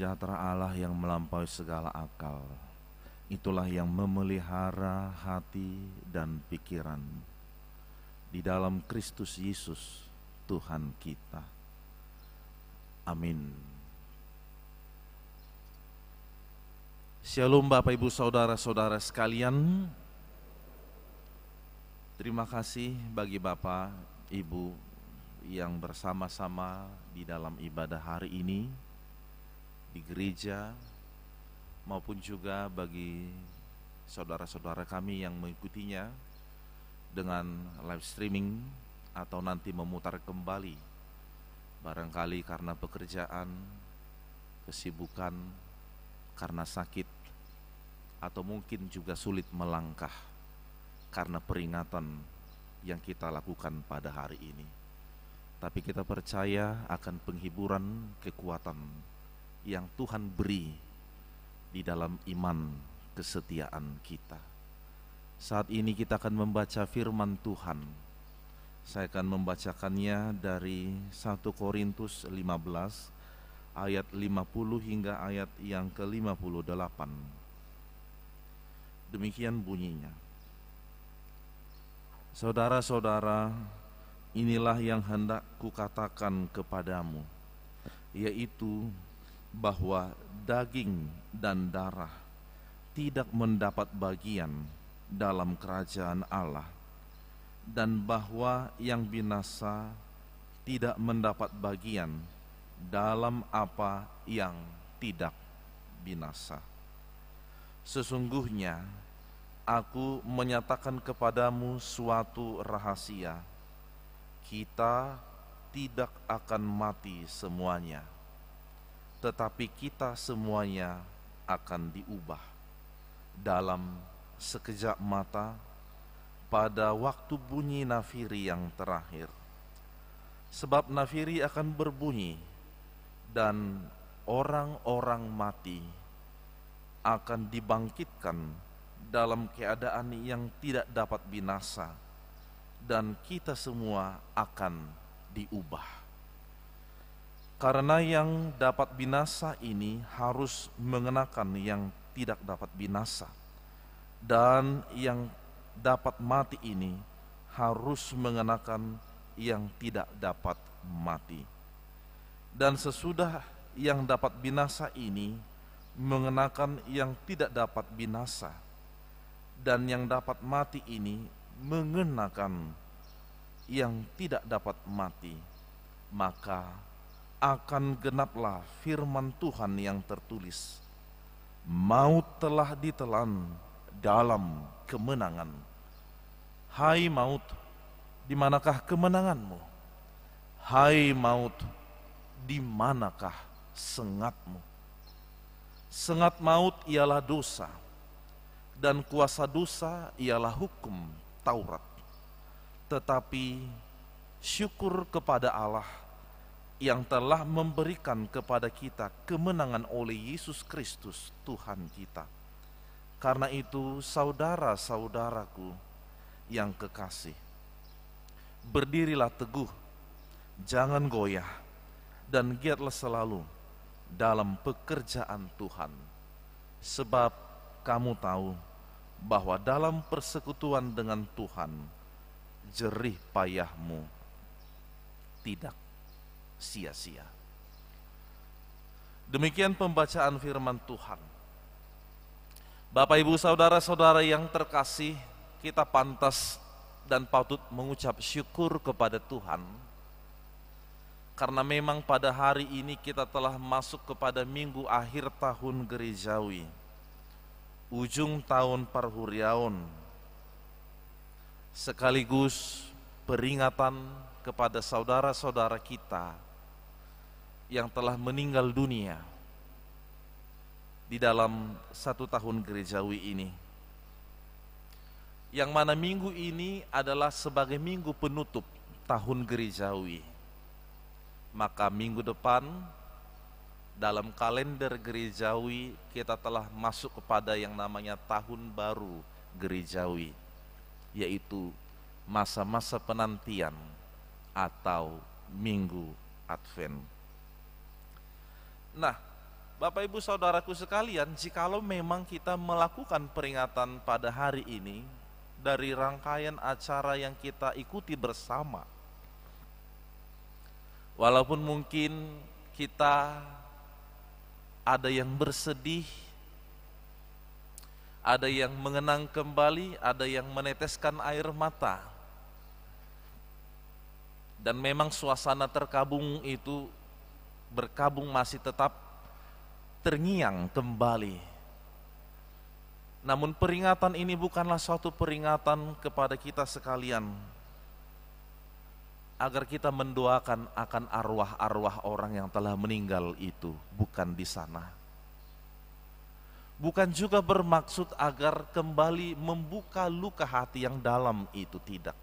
[SPEAKER 4] sejahtera Allah yang melampaui segala akal, itulah yang memelihara hati dan pikiran di dalam Kristus Yesus Tuhan kita. Amin. Shalom Bapak Ibu Saudara-saudara sekalian. Terima kasih bagi Bapak Ibu yang bersama-sama di dalam ibadah hari ini di gereja, maupun juga bagi saudara-saudara kami yang mengikutinya dengan live streaming atau nanti memutar kembali, barangkali karena pekerjaan, kesibukan, karena sakit, atau mungkin juga sulit melangkah karena peringatan yang kita lakukan pada hari ini. Tapi kita percaya akan penghiburan, kekuatan yang Tuhan beri di dalam iman kesetiaan kita. Saat ini kita akan membaca firman Tuhan. Saya akan membacakannya dari 1 Korintus 15 ayat 50 hingga ayat yang ke-58. Demikian bunyinya. Saudara-saudara, inilah yang hendak kukatakan kepadamu, yaitu bahwa daging dan darah tidak mendapat bagian dalam kerajaan Allah, dan bahwa yang binasa tidak mendapat bagian dalam apa yang tidak binasa. Sesungguhnya aku menyatakan kepadamu suatu rahasia. Kita tidak akan mati semuanya, tetapi kita semuanya akan diubah dalam sekejap mata, pada waktu bunyi nafiri yang terakhir. Sebab nafiri akan berbunyi, dan orang-orang mati akan dibangkitkan dalam keadaan yang tidak dapat binasa, dan kita semua akan diubah. Karena yang dapat binasa ini harus mengenakan yang tidak dapat binasa, dan yang dapat mati ini harus mengenakan yang tidak dapat mati. Dan sesudah yang dapat binasa ini mengenakan yang tidak dapat binasa, dan yang dapat mati ini mengenakan yang tidak dapat mati, maka akan genaplah firman Tuhan yang tertulis, maut telah ditelan dalam kemenangan. Hai maut, di manakah kemenanganmu? Hai maut, di manakah sengatmu? Sengat maut ialah dosa, dan kuasa dosa ialah hukum Taurat. Tetapi syukur kepada Allah yang telah memberikan kepada kita kemenangan oleh Yesus Kristus Tuhan kita. Karena itu saudara-saudaraku yang kekasih, berdirilah teguh, jangan goyah, dan giatlah selalu dalam pekerjaan Tuhan. Sebab kamu tahu bahwa dalam persekutuan dengan Tuhan, jerih payahmu tidak sia-sia. Demikian pembacaan firman Tuhan. Bapak Ibu saudara-saudara yang terkasih, kita pantas dan patut mengucap syukur kepada Tuhan, karena memang pada hari ini kita telah masuk kepada minggu akhir tahun gerejawi, ujung tahun Parhuriaun, sekaligus peringatan kepada saudara-saudara kita yang telah meninggal dunia di dalam 1 tahun gerejawi ini, yang mana minggu ini adalah sebagai minggu penutup tahun gerejawi. Maka minggu depan dalam kalender gerejawi kita telah masuk kepada yang namanya tahun baru gerejawi, yaitu masa-masa penantian atau minggu Advent. Nah, Bapak Ibu Saudaraku sekalian, jikalau memang kita melakukan peringatan pada hari ini dari rangkaian acara yang kita ikuti bersama, walaupun mungkin kita ada yang bersedih, ada yang mengenang kembali, ada yang meneteskan air mata, dan memang suasana terkabung itu berkabung masih tetap terngiang kembali. Namun peringatan ini bukanlah suatu peringatan kepada kita sekalian agar kita mendoakan akan arwah-arwah orang yang telah meninggal itu, bukan di sana. Bukan juga bermaksud agar kembali membuka luka hati yang dalam itu, tidak.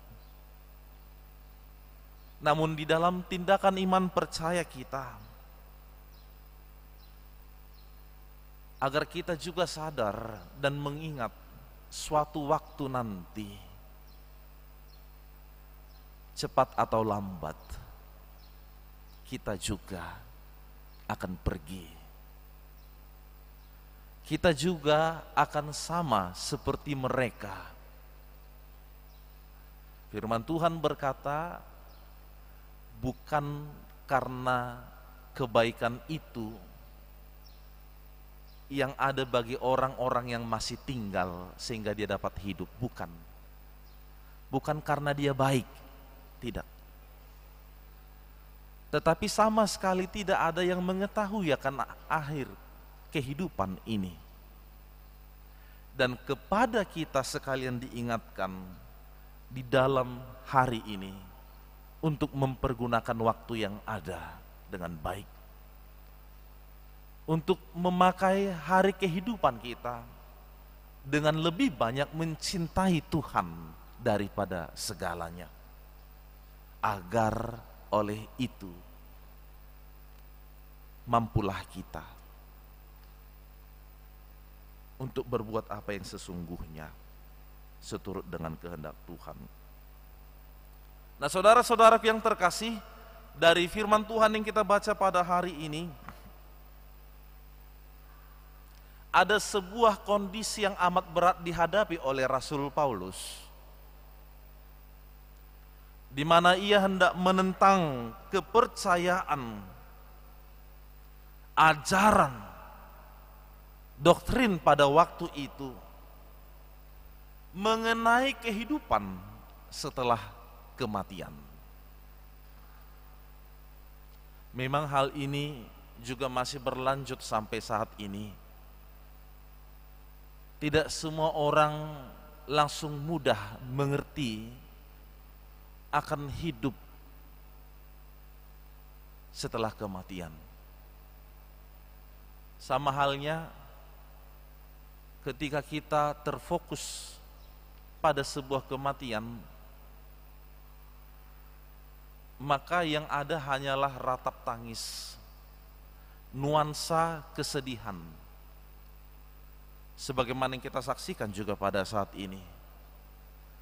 [SPEAKER 4] Namun di dalam tindakan iman percaya kita, agar kita juga sadar dan mengingat suatu waktu nanti, cepat atau lambat, kita juga akan pergi. Kita juga akan sama seperti mereka. Firman Tuhan berkata, bukan karena kebaikan itu yang ada bagi orang-orang yang masih tinggal sehingga dia dapat hidup, bukan. Bukan karena dia baik, tidak. Tetapi sama sekali tidak ada yang mengetahui akan akhir kehidupan ini. Dan kepada kita sekalian diingatkan di dalam hari ini untuk mempergunakan waktu yang ada dengan baik, untuk memakai hari kehidupan kita dengan lebih banyak mencintai Tuhan daripada segalanya, agar oleh itu mampulah kita untuk berbuat apa yang sesungguhnya seturut dengan kehendak Tuhan. Nah, saudara-saudara yang terkasih, dari firman Tuhan yang kita baca pada hari ini, ada sebuah kondisi yang amat berat dihadapi oleh Rasul Paulus, di mana ia hendak menentang kepercayaan, ajaran, doktrin pada waktu itu mengenai kehidupan setelah kematian. Memang hal ini juga masih berlanjut sampai saat ini. Tidak semua orang langsung mudah mengerti akan hidup setelah kematian. Sama halnya ketika kita terfokus pada sebuah kematian, maka yang ada hanyalah ratap tangis, nuansa kesedihan. Sebagaimana yang kita saksikan juga pada saat ini,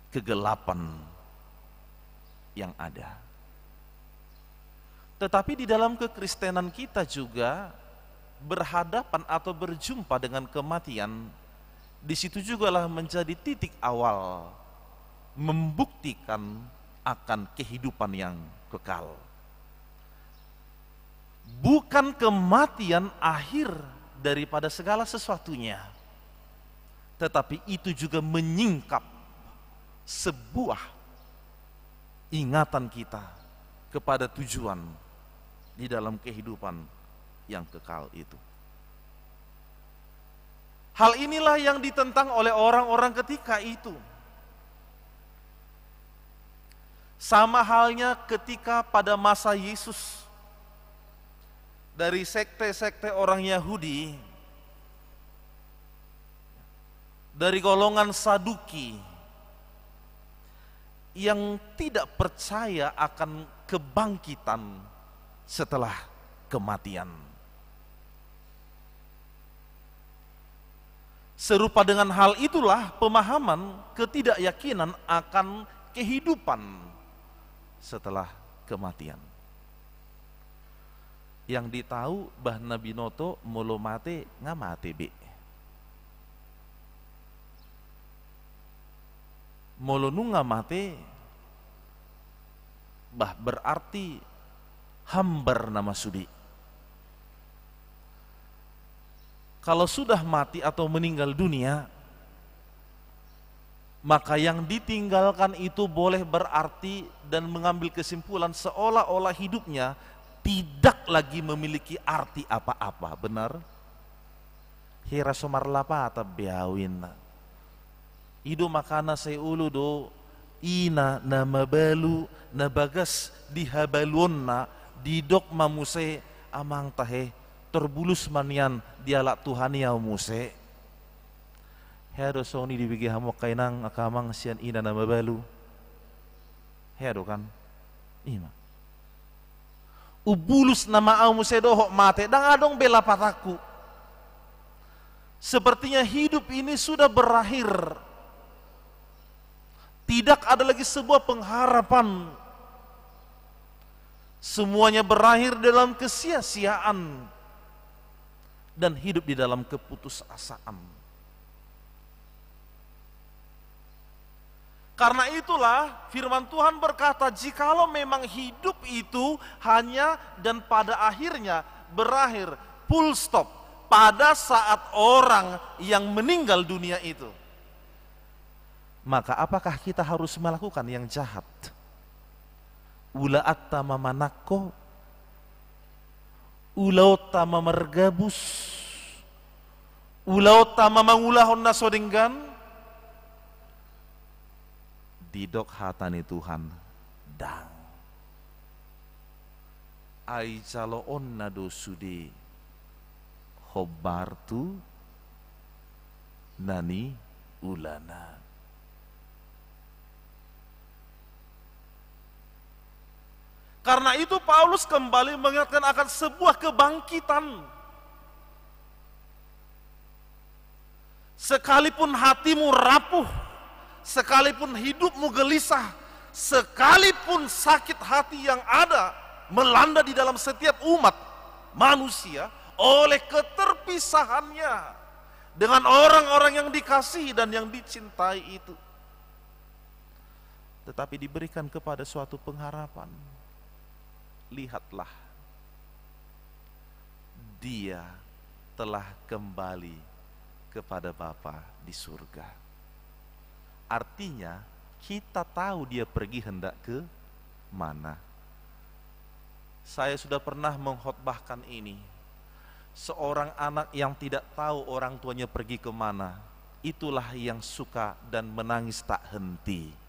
[SPEAKER 4] kegelapan yang ada. Tetapi di dalam kekristenan kita juga berhadapan atau berjumpa dengan kematian. Di situ jugalah menjadi titik awal membuktikan akan kehidupan yang kekal. Bukan kematian akhir daripada segala sesuatunya, tetapi itu juga menyingkap sebuah ingatan kita kepada tujuan di dalam kehidupan yang kekal itu. Hal inilah yang ditentang oleh orang-orang ketika itu. Sama halnya ketika pada masa Yesus, dari sekte-sekte orang Yahudi, dari golongan Saduki yang tidak percaya akan kebangkitan setelah kematian. Serupa dengan hal itulah pemahaman ketidakyakinan akan kehidupan setelah kematian. yang ditahu bah Nabi Noto mulu mate ngamate be. Mulu nu ngamate bah berarti hambar nama sudi. Kalau sudah mati atau meninggal dunia, maka yang ditinggalkan itu boleh berarti dan mengambil kesimpulan seolah-olah hidupnya tidak lagi memiliki arti apa-apa. Benar? Hira somar lapa atau biawin. Ido makana saya ulu do ina nama balu na bagas dihabalonna didok mamuse amang tahe terbulus manian dialak Tuhan ya muse. Hedo soni dibigi hamok kainang akamang sian ina nama balu. Hedo kan? Ima. Ubulus nama muse dohok mate dang adong bela pataku. Sepertinya hidup ini sudah berakhir. Tidak ada lagi sebuah pengharapan. Semuanya berakhir dalam kesia-siaan dan hidup di dalam keputusasaan. Karena itulah firman Tuhan berkata, jikalau memang hidup itu hanya dan pada akhirnya berakhir, full stop, pada saat orang yang meninggal dunia itu, maka apakah kita harus melakukan yang jahat? Ula attama manakko, ulau tama mergabus, ulau tama mangulahon nasodenggan, didok hatani Tuhan dang ai calo onna dosudi hobartu nani ulana. Karena itu Paulus kembali mengingatkan akan sebuah kebangkitan. Sekalipun hatimu rapuh, sekalipun hidupmu gelisah, sekalipun sakit hati yang ada melanda di dalam setiap umat manusia oleh keterpisahannya dengan orang-orang yang dikasihi dan yang dicintai itu, tetapi diberikan kepada suatu pengharapan. Lihatlah, dia telah kembali kepada Bapa di surga. Artinya kita tahu dia pergi hendak ke mana. Saya sudah pernah mengkhotbahkan ini. Seorang anak yang tidak tahu orang tuanya pergi ke mana, itulah yang suka dan menangis tak henti.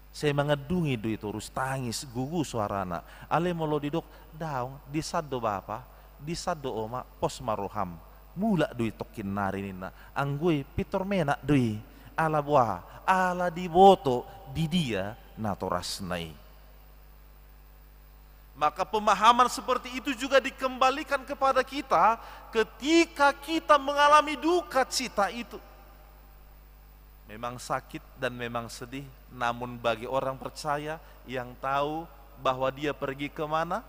[SPEAKER 4] Saya mengedungi duit terus tangis gugu suarana. Ale molo didok daung disado bapa, disado oma pos maroham. Mula duit tokin nari nina. Anggui pitor mena duit. Ala buah, ala diboto di dia natorasnai. Maka pemahaman seperti itu juga dikembalikan kepada kita ketika kita mengalami duka cita itu. Memang sakit dan memang sedih, namun bagi orang percaya yang tahu bahwa dia pergi kemana,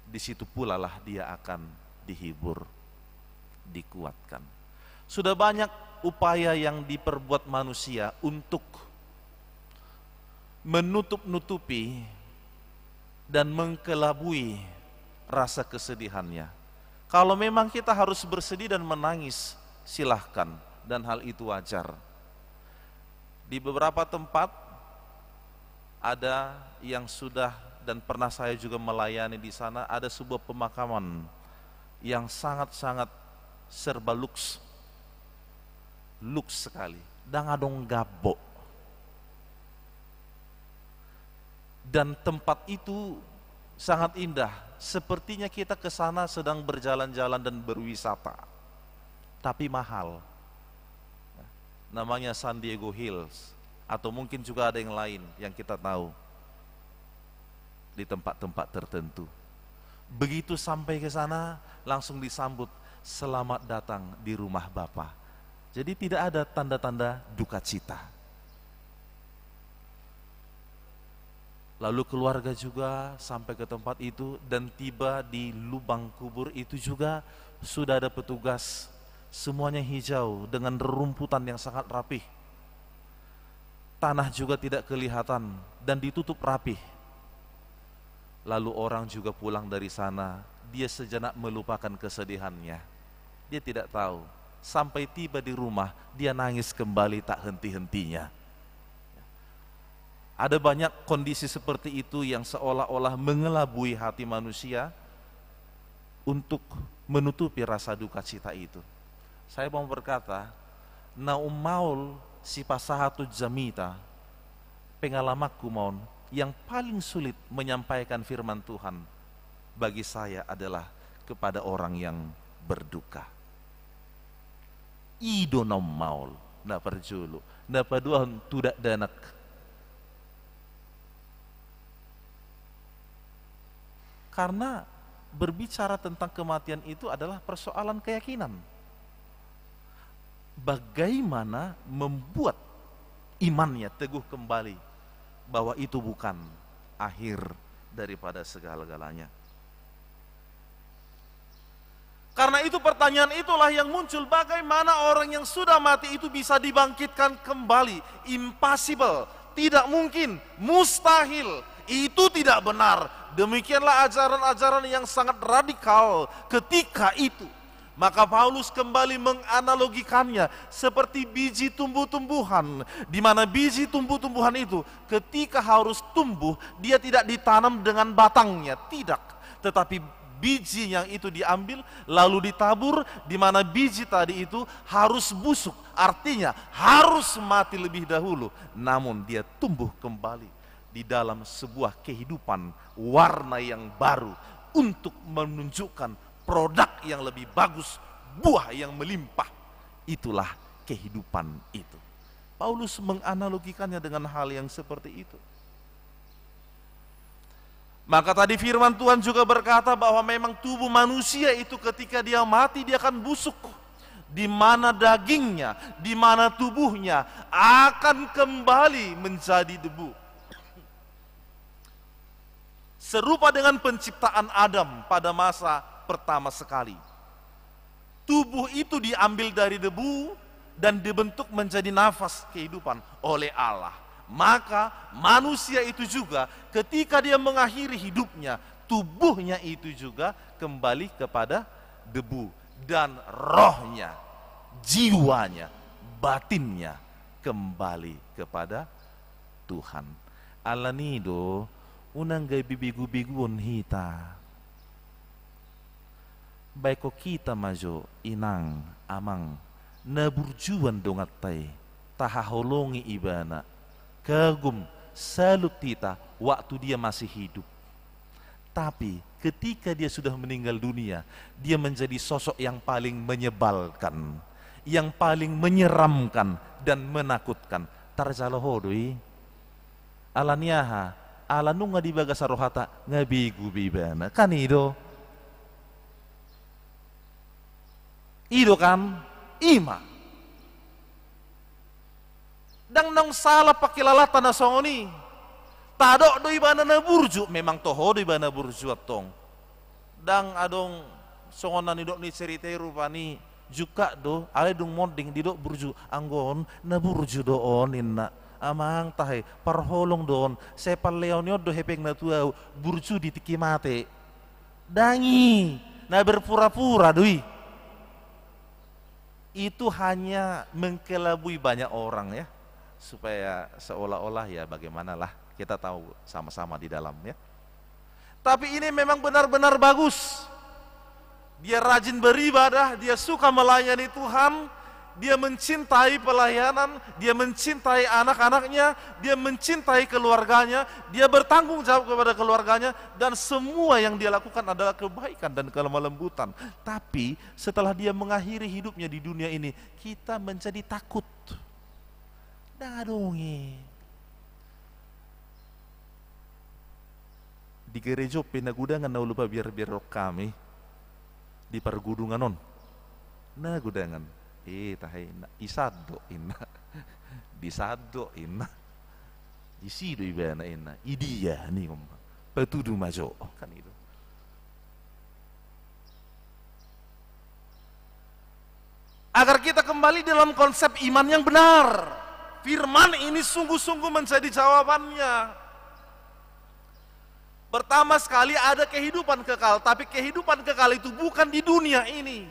[SPEAKER 4] di situ pula lah dia akan dihibur, dikuatkan. Sudah banyak upaya yang diperbuat manusia untuk menutup-nutupi dan mengkelabui rasa kesedihannya. Kalau memang kita harus bersedih dan menangis, silahkan, dan hal itu wajar. Di beberapa tempat ada yang sudah dan pernah saya juga melayani di sana, ada sebuah pemakaman yang sangat-sangat serba luks sekali, dan adong gabok. Dan tempat itu sangat indah, sepertinya kita ke sana sedang berjalan-jalan dan berwisata, tapi mahal. Namanya San Diego Hills, atau mungkin juga ada yang lain yang kita tahu di tempat-tempat tertentu. Begitu sampai ke sana langsung disambut, selamat datang di rumah Bapa. Jadi tidak ada tanda-tanda duka cita. Lalu keluarga juga sampai ke tempat itu dan tiba di lubang kubur itu juga sudah ada petugas. Semuanya hijau dengan rerumputan yang sangat rapih. Tanah juga tidak kelihatan dan ditutup rapih. Lalu orang juga pulang dari sana, dia sejenak melupakan kesedihannya. Dia tidak tahu, sampai tiba di rumah dia nangis kembali tak henti-hentinya. Ada banyak kondisi seperti itu yang seolah-olah mengelabui hati manusia untuk menutupi rasa duka cita itu. Saya mau berkata, naum maul si pasahatu jamita, pengalamanku maun, yang paling sulit menyampaikan firman Tuhan bagi saya adalah kepada orang yang berduka. Ido naum maul, na perjulu, na paduan tidak danak. Karena berbicara tentang kematian itu adalah persoalan keyakinan. Bagaimana membuat imannya teguh kembali bahwa itu bukan akhir daripada segala-galanya. Karena itu pertanyaan itulah yang muncul, bagaimana orang yang sudah mati itu bisa dibangkitkan kembali? Impossible, tidak mungkin, mustahil, itu tidak benar. Demikianlah ajaran-ajaran yang sangat radikal ketika itu. Maka Paulus kembali menganalogikannya seperti biji tumbuh-tumbuhan, di mana biji tumbuh-tumbuhan itu ketika harus tumbuh, dia tidak ditanam dengan batangnya, tidak. Tetapi biji yang itu diambil lalu ditabur, di mana biji tadi itu harus busuk, artinya harus mati lebih dahulu, namun dia tumbuh kembali di dalam sebuah kehidupan warna yang baru untuk menunjukkan produk yang lebih bagus, buah yang melimpah. Itulah kehidupan itu. Paulus menganalogikannya dengan hal yang seperti itu. Maka tadi firman Tuhan juga berkata bahwa memang tubuh manusia itu ketika dia mati dia akan busuk. Di mana dagingnya, di mana tubuhnya akan kembali menjadi debu. Serupa dengan penciptaan Adam pada masa pertama sekali. Tubuh itu diambil dari debu dan dibentuk menjadi nafas kehidupan oleh Allah. Maka manusia itu juga ketika dia mengakhiri hidupnya, tubuhnya itu juga kembali kepada debu. Dan rohnya, jiwanya, batinnya kembali kepada Tuhan. Alanido unang gay bibigu-biguon hita. Baik kita majo inang amang naburjuan dongatay tahaholongi ibana kagum salut kita waktu dia masih hidup. Tapi ketika dia sudah meninggal dunia, dia menjadi sosok yang paling menyebalkan, yang paling menyeramkan dan menakutkan. Tarjalohodoi alaniaha alanu nga di baga sarohata nga bigu bibana kan ido kan ima dang nang salah pakilalata na songoni tado do ibana na burju memang toho do ibana burju atong dang adong songonan idok ni cerita rupani juga do ale dung moding didok burju anggon na burju doon inna amang tahe parholong doon sepal leonyo do hepeng na tuau burju di tiki mate dangi na berpura-pura doi. Itu hanya mengkelabui banyak orang ya, supaya seolah-olah ya bagaimanalah kita tahu sama-sama di dalam ya. Tapi ini memang benar-benar bagus. Dia rajin beribadah, dia suka melayani Tuhan, dia mencintai pelayanan, dia mencintai anak-anaknya, dia mencintai keluarganya, dia bertanggung jawab kepada keluarganya, dan semua yang dia lakukan adalah kebaikan dan kelemah lembutan. Tapi setelah dia mengakhiri hidupnya di dunia ini, kita menjadi takut. Dadongi. Di gereja pinagudangan na lupa biar kami di pergudungan non. Na gudangan. Tahay na isado ina disado ina Isido ibana ina, idia nih om, petudu majo kan itu. Agar kita kembali dalam konsep iman yang benar. Firman ini sungguh-sungguh menjadi jawabannya. Pertama sekali ada kehidupan kekal, tapi kehidupan kekal itu bukan di dunia ini.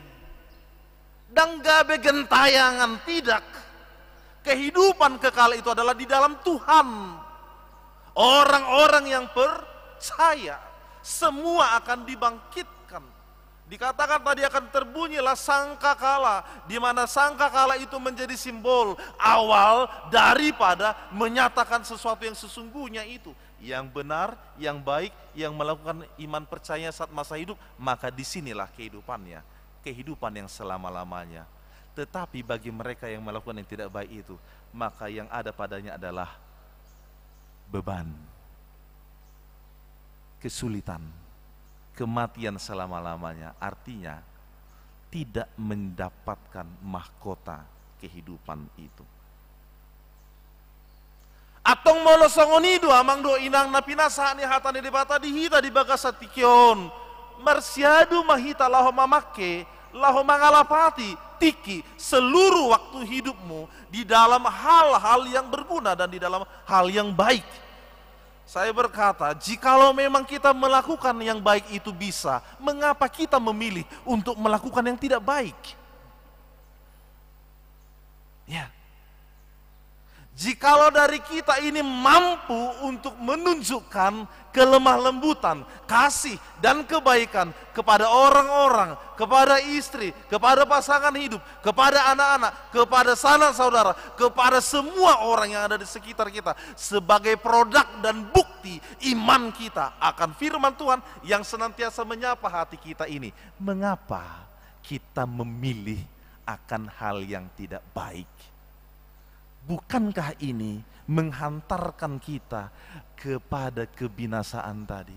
[SPEAKER 4] Dan gabe gentayangan, tidak. Kehidupan kekal itu adalah di dalam Tuhan. Orang-orang yang percaya, semua akan dibangkitkan. Dikatakan tadi akan terbunyilah sangkakala, di mana sangkakala itu menjadi simbol awal daripada menyatakan sesuatu yang sesungguhnya itu. Yang benar, yang baik, yang melakukan iman percaya saat masa hidup, maka disinilah kehidupannya, kehidupan yang selama-lamanya. Tetapi bagi mereka yang melakukan yang tidak baik itu, maka yang ada padanya adalah beban, kesulitan, kematian selama-lamanya. Artinya tidak mendapatkan mahkota kehidupan itu. Atong molo songonido amang do inang na pinasani hatani dibata dihita di bagasa tikion. Marsiadu mahita laho mamake, laho mangalapati tiki seluruh waktu hidupmu di dalam hal-hal yang berguna dan di dalam hal yang baik. Saya berkata, jikalau memang kita melakukan yang baik itu bisa, mengapa kita memilih untuk melakukan yang tidak baik? Ya. Jikalau dari kita ini mampu untuk menunjukkan kelemah lembutan, kasih dan kebaikan kepada orang-orang, kepada istri, kepada pasangan hidup, kepada anak-anak, kepada sanak saudara, kepada semua orang yang ada di sekitar kita, sebagai produk dan bukti iman kita akan firman Tuhan yang senantiasa menyapa hati kita ini. Mengapa kita memilih akan hal yang tidak baik? Bukankah ini menghantarkan kita kepada kebinasaan tadi?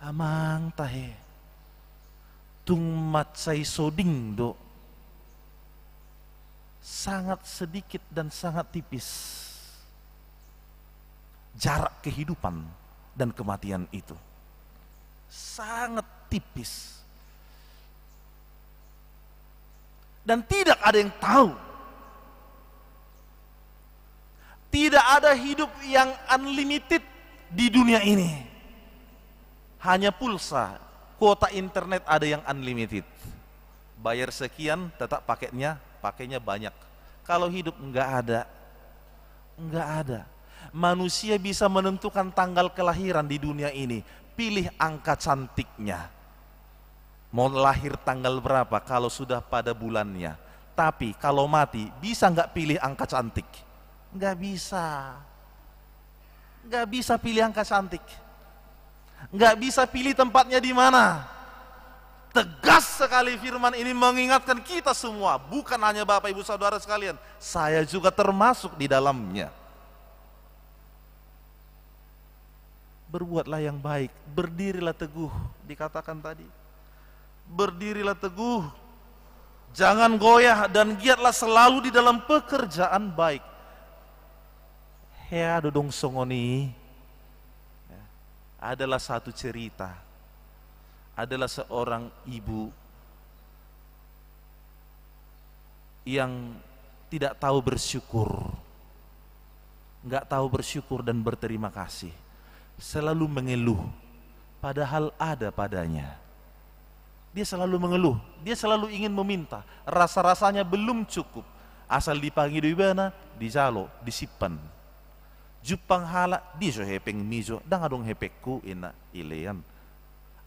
[SPEAKER 4] Amang tahe tung matsai soding do, sangat sedikit dan sangat tipis jarak kehidupan dan kematian itu, sangat tipis, dan tidak ada yang tahu. Tidak ada hidup yang unlimited di dunia ini. Hanya pulsa, kuota internet ada yang unlimited. Bayar sekian, tetap pakainya banyak. Kalau hidup enggak ada. Manusia bisa menentukan tanggal kelahiran di dunia ini. Pilih angka cantiknya. Mau lahir tanggal berapa kalau sudah pada bulannya. Tapi kalau mati, bisa enggak pilih angka cantik? Nggak bisa pilih angka cantik, nggak bisa pilih tempatnya di mana. Tegas sekali firman ini mengingatkan kita semua, bukan hanya Bapak Ibu Saudara sekalian, saya juga termasuk di dalamnya. Berbuatlah yang baik, berdirilah teguh, dikatakan tadi, berdirilah teguh, jangan goyah dan giatlah selalu di dalam pekerjaan baik. Hea dodong songoni adalah satu cerita, adalah seorang ibu yang tidak tahu bersyukur, nggak tahu bersyukur dan berterima kasih, selalu mengeluh, padahal ada padanya. Dia selalu mengeluh, dia selalu ingin meminta, rasa-rasanya belum cukup, asal dipanggil di mana, dijalo, disipan. Jupang hala di so hepeng mizo dang adong hepekku ina ilean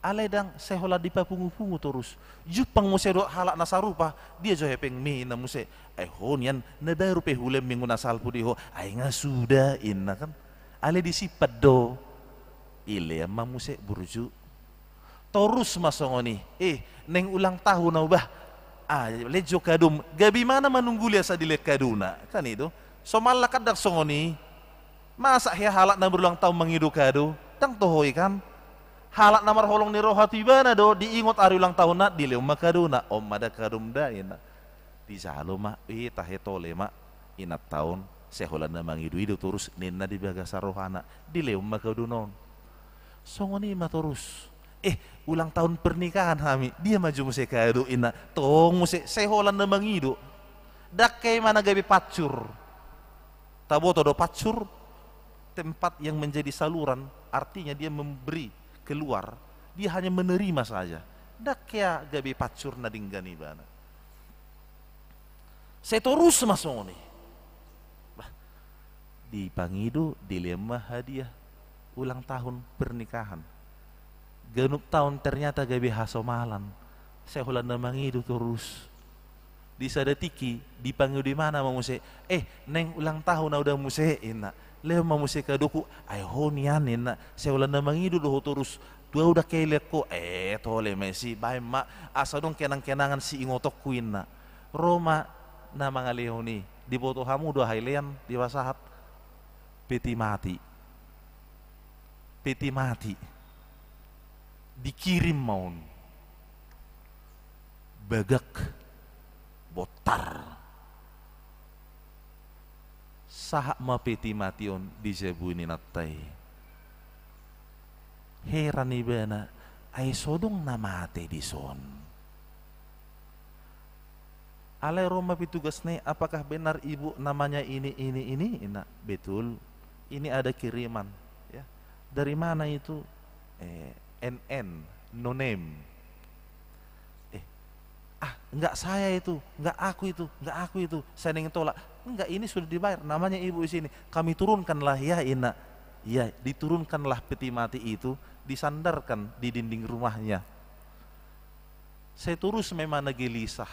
[SPEAKER 4] ale dang sehola di papungu-pungu terus jupang mo sedo hala nasarupa dia so hepeng mi ina muse honian na baru pe hulem minggu nasalpu di ho ay nga sudah ina kan ale disipat do ilean mamuse burju terus masongoni neng ulang tahun na bah lejo kadum gabi mana manunggu liya sa dilek kaduna kan itu so malakad dak songoni. Masa ya halak na berulang tahun mengidukado tang tohoy kan halak na marholong ni rohati bana do diingot ari ulang tahun na dileu makaduna om ada kadum da ina di jalo ma tahe tole ma inat tahun seholan na mangidu idu terus nina di baga sarohana dileum makadunon songoni ma terus ulang tahun pernikahan kami dia maju muse kado ina tong muse seholan na mangidu dak kay mana gabi pacur taboto do pacur tempat yang menjadi saluran artinya dia memberi keluar dia hanya menerima saja dak kaya gabi pacur na dinggani bana saya terus masoni di pangidu dilema hadiah ulang tahun pernikahan genuk tahun ternyata gabi hasomalan saya hulan na mangidu terus di sadatiki di pangidu di mana mau muse neng ulang tahun udah muse ina leo mau muse kaduku ayo honian ina saya hulan na mangidu doh terus dua udah kelek ko tole mesi bae mak asa dong kenang-kenangan si ingotok kuina Roma na mga leoni di boto hamu dua hailean di wasahat peti mati dikirim maun bagak botar sahak ma peti mation di jebuni natai heran ibana ay sodong namate di son alay Roma pitugas nih apakah benar ibu namanya ini ina betul ini ada kiriman ya dari mana itu NN no name enggak saya itu enggak aku itu saya ingin tolak enggak ini sudah dibayar namanya ibu di sini kami turunkanlah ya ina ya diturunkanlah peti mati itu disandarkan di dinding rumahnya saya terus memang gelisah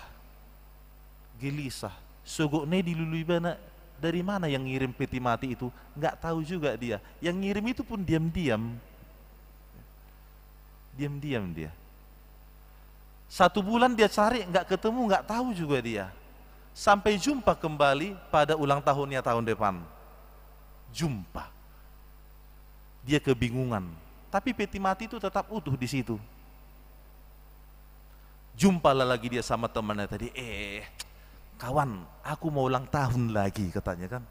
[SPEAKER 4] sogoknya dilului bana dari mana yang ngirim peti mati itu nggak tahu juga dia yang ngirim itu pun diam-diam dia 1 bulan dia cari nggak ketemu nggak tahu juga dia sampai jumpa kembali pada ulang tahunnya tahun depan jumpa dia kebingungan tapi peti mati itu tetap utuh di situ jumpalah lagi dia sama temannya tadi kawan, aku mau ulang tahun lagi katanya kan.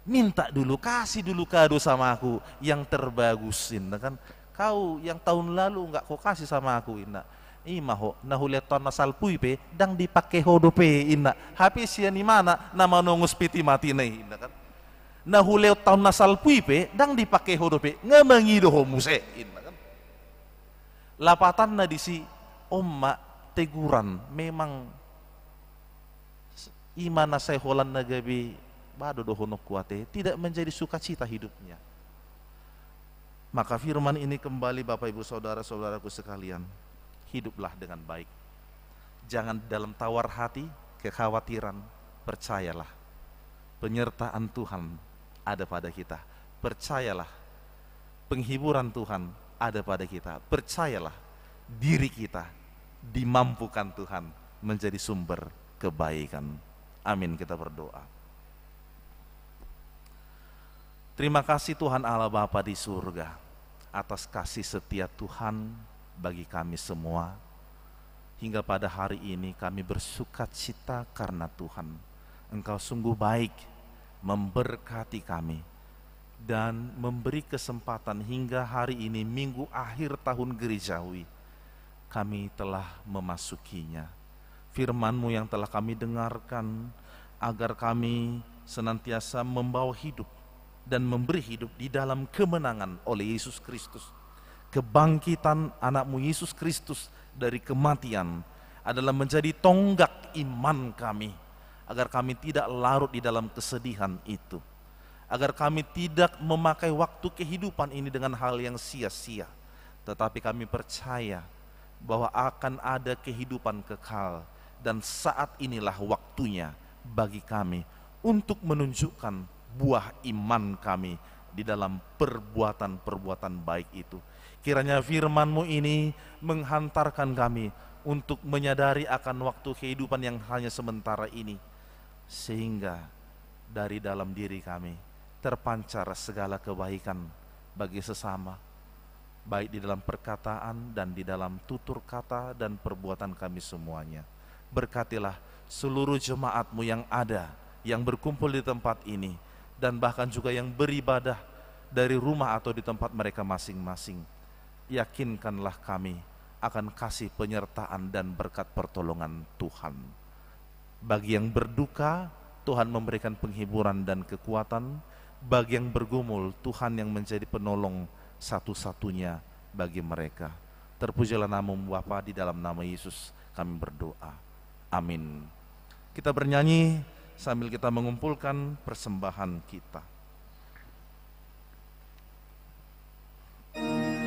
[SPEAKER 4] Minta dulu, kasih dulu kado sama aku yang terbagus kan. Kau yang tahun lalu enggak kau kasih sama aku ina. Imaho nahuleton nasal puipe dang dipakai hodope ina. Habis ya ni mana nama nongus piti mati nih ina kan. Nahuleton nasal puipe dang dipakai hodope ngamangido homuse ina kan. Lapatan na di si omma teguran memang imana saya holan nagabi bado dohonok kuate tidak menjadi sukacita hidupnya. Maka firman ini kembali Bapak Ibu Saudara-saudaraku sekalian, hiduplah dengan baik. Jangan dalam tawar hati, kekhawatiran, percayalah penyertaan Tuhan ada pada kita. Percayalah penghiburan Tuhan ada pada kita. Percayalah diri kita dimampukan Tuhan menjadi sumber kebaikan. Amin, kita berdoa. Terima kasih Tuhan Allah Bapa di surga atas kasih setia Tuhan bagi kami semua. Hingga pada hari ini kami bersukacita karena Tuhan. Engkau sungguh baik memberkati kami dan memberi kesempatan hingga hari ini minggu akhir tahun gerejawi kami telah memasukinya. Firman-Mu yang telah kami dengarkan agar kami senantiasa membawa hidup dan memberi hidup di dalam kemenangan oleh Yesus Kristus. Kebangkitan anak-Mu Yesus Kristus dari kematian adalah menjadi tonggak iman kami agar kami tidak larut di dalam kesedihan itu, agar kami tidak memakai waktu kehidupan ini dengan hal yang sia-sia, tetapi kami percaya bahwa akan ada kehidupan kekal. Dan saat inilah waktunya bagi kami untuk menunjukkan buah iman kami di dalam perbuatan-perbuatan baik itu. Kiranya firman-Mu ini menghantarkan kami untuk menyadari akan waktu kehidupan yang hanya sementara ini, sehingga dari dalam diri kami terpancar segala kebaikan bagi sesama, baik di dalam perkataan dan di dalam tutur kata dan perbuatan kami semuanya. Berkatilah seluruh jemaat-Mu yang ada, yang berkumpul di tempat ini, dan bahkan juga yang beribadah dari rumah atau di tempat mereka masing-masing. Yakinkanlah kami akan kasih penyertaan dan berkat pertolongan Tuhan. Bagi yang berduka, Tuhan memberikan penghiburan dan kekuatan. Bagi yang bergumul, Tuhan yang menjadi penolong satu-satunya bagi mereka. Terpujilah namamu Bapa, di dalam nama Yesus kami berdoa. Amin. Kita bernyanyi sambil kita mengumpulkan persembahan kita.
[SPEAKER 2] Oh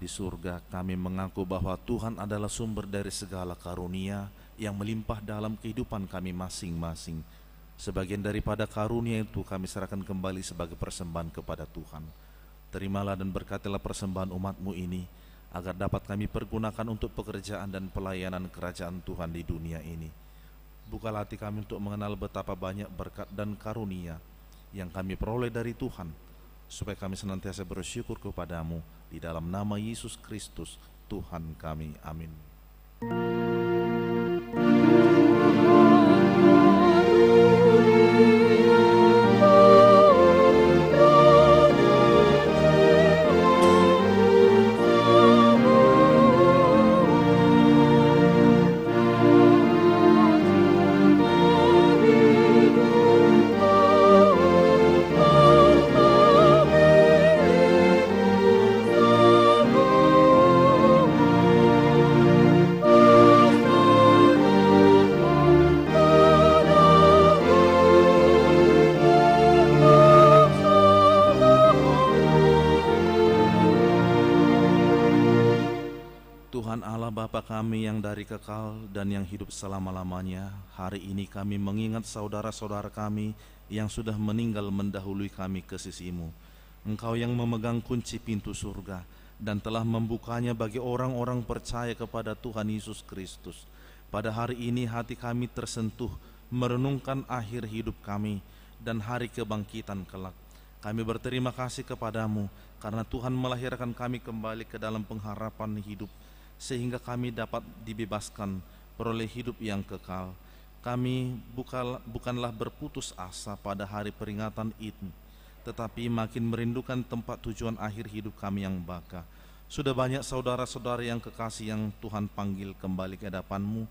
[SPEAKER 4] di surga, kami mengaku bahwa Tuhan adalah sumber dari segala karunia yang melimpah dalam kehidupan kami masing-masing. Sebagian daripada karunia itu kami serahkan kembali sebagai persembahan kepada Tuhan. Terimalah dan berkatilah persembahan umat-Mu ini, agar dapat kami pergunakan untuk pekerjaan dan pelayanan kerajaan Tuhan di dunia ini. Bukalah hati kami untuk mengenal betapa banyak berkat dan karunia yang kami peroleh dari Tuhan, supaya kami senantiasa bersyukur kepadamu di dalam nama Yesus Kristus Tuhan kami. Amin. Tuhan Allah Bapa kami yang dari kekal dan yang hidup selama-lamanya, hari ini kami mengingat saudara-saudara kami yang sudah meninggal mendahului kami ke sisi-Mu. Engkau yang memegang kunci pintu surga dan telah membukanya bagi orang-orang percaya kepada Tuhan Yesus Kristus. Pada hari ini hati kami tersentuh merenungkan akhir hidup kami dan hari kebangkitan kelak. Kami berterima kasih kepadamu karena Tuhan melahirkan kami kembali ke dalam pengharapan hidup, sehingga kami dapat dibebaskan peroleh hidup yang kekal. Kami bukanlah berputus asa pada hari peringatan Id, tetapi makin merindukan tempat tujuan akhir hidup kami yang baka. Sudah banyak saudara-saudara yang kekasih yang Tuhan panggil kembali ke hadapan-Mu,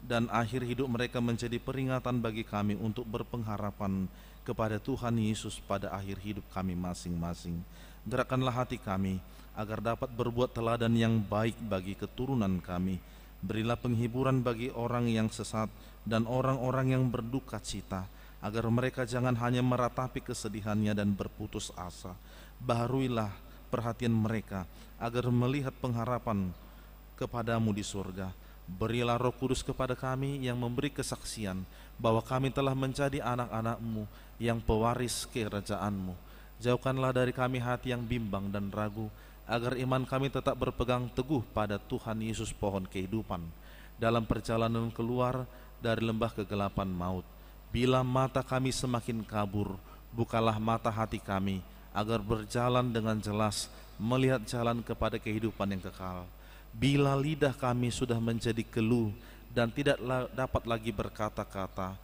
[SPEAKER 4] dan akhir hidup mereka menjadi peringatan bagi kami untuk berpengharapan kepada Tuhan Yesus pada akhir hidup kami masing-masing. Gerakkanlah hati kami agar dapat berbuat teladan yang baik bagi keturunan kami. Berilah penghiburan bagi orang yang sesat dan orang-orang yang berduka cita, agar mereka jangan hanya meratapi kesedihannya dan berputus asa. Baharuilah perhatian mereka agar melihat pengharapan kepadamu di surga. Berilah Roh Kudus kepada kami yang memberi kesaksian bahwa kami telah menjadi anak-anak-Mu yang pewaris kerajaan-Mu. Jauhkanlah dari kami hati yang bimbang dan ragu, agar iman kami tetap berpegang teguh pada Tuhan Yesus pohon kehidupan dalam perjalanan keluar dari lembah kegelapan maut. Bila mata kami semakin kabur, bukalah mata hati kami agar berjalan dengan jelas melihat jalan kepada kehidupan yang kekal. Bila lidah kami sudah menjadi keluh dan tidak dapat lagi berkata-kata,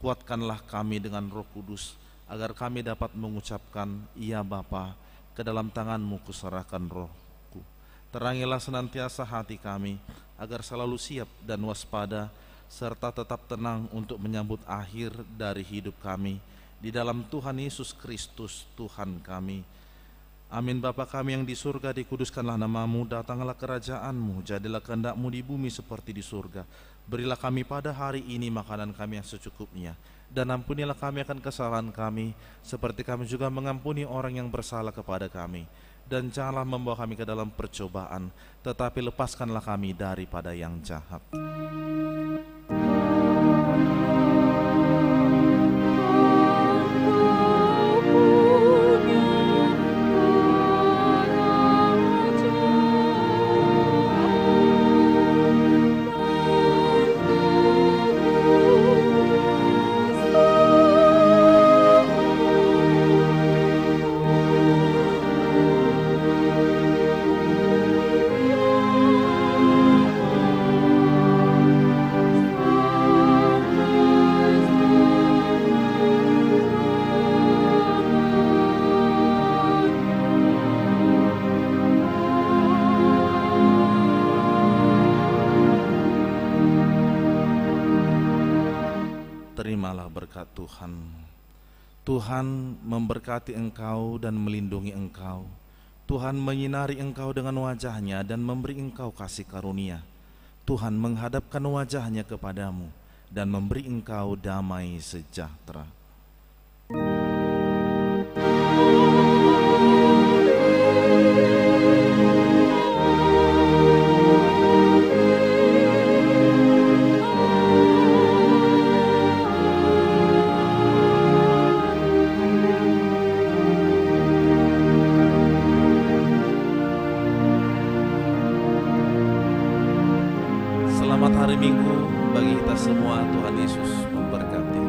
[SPEAKER 4] kuatkanlah kami dengan Roh Kudus agar kami dapat mengucapkan, "Ya Bapa, ke dalam tangan-Mu kuserahkan rohku." Terangilah senantiasa hati kami agar selalu siap dan waspada, serta tetap tenang untuk menyambut akhir dari hidup kami di dalam Tuhan Yesus Kristus Tuhan kami. Amin. Bapa kami yang di surga, dikuduskanlah nama-Mu, datanglah kerajaan-Mu, jadilah kehendak-Mu di bumi seperti di surga. Berilah kami pada hari ini makanan kami yang secukupnya, dan ampunilah kami akan kesalahan kami, seperti kami juga mengampuni orang yang bersalah kepada kami. Dan janganlah membawa kami ke dalam percobaan, tetapi lepaskanlah kami daripada yang jahat. Terimalah berkat Tuhan. Tuhan memberkati engkau dan melindungi engkau. Tuhan menyinari engkau dengan wajah-Nya dan memberi engkau kasih karunia. Tuhan menghadapkan wajah-Nya kepadamu dan memberi engkau damai sejahtera. Selamat hari Minggu bagi kita semua. Tuhan Yesus memberkati.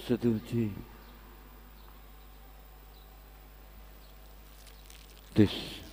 [SPEAKER 5] Setuju. Tes.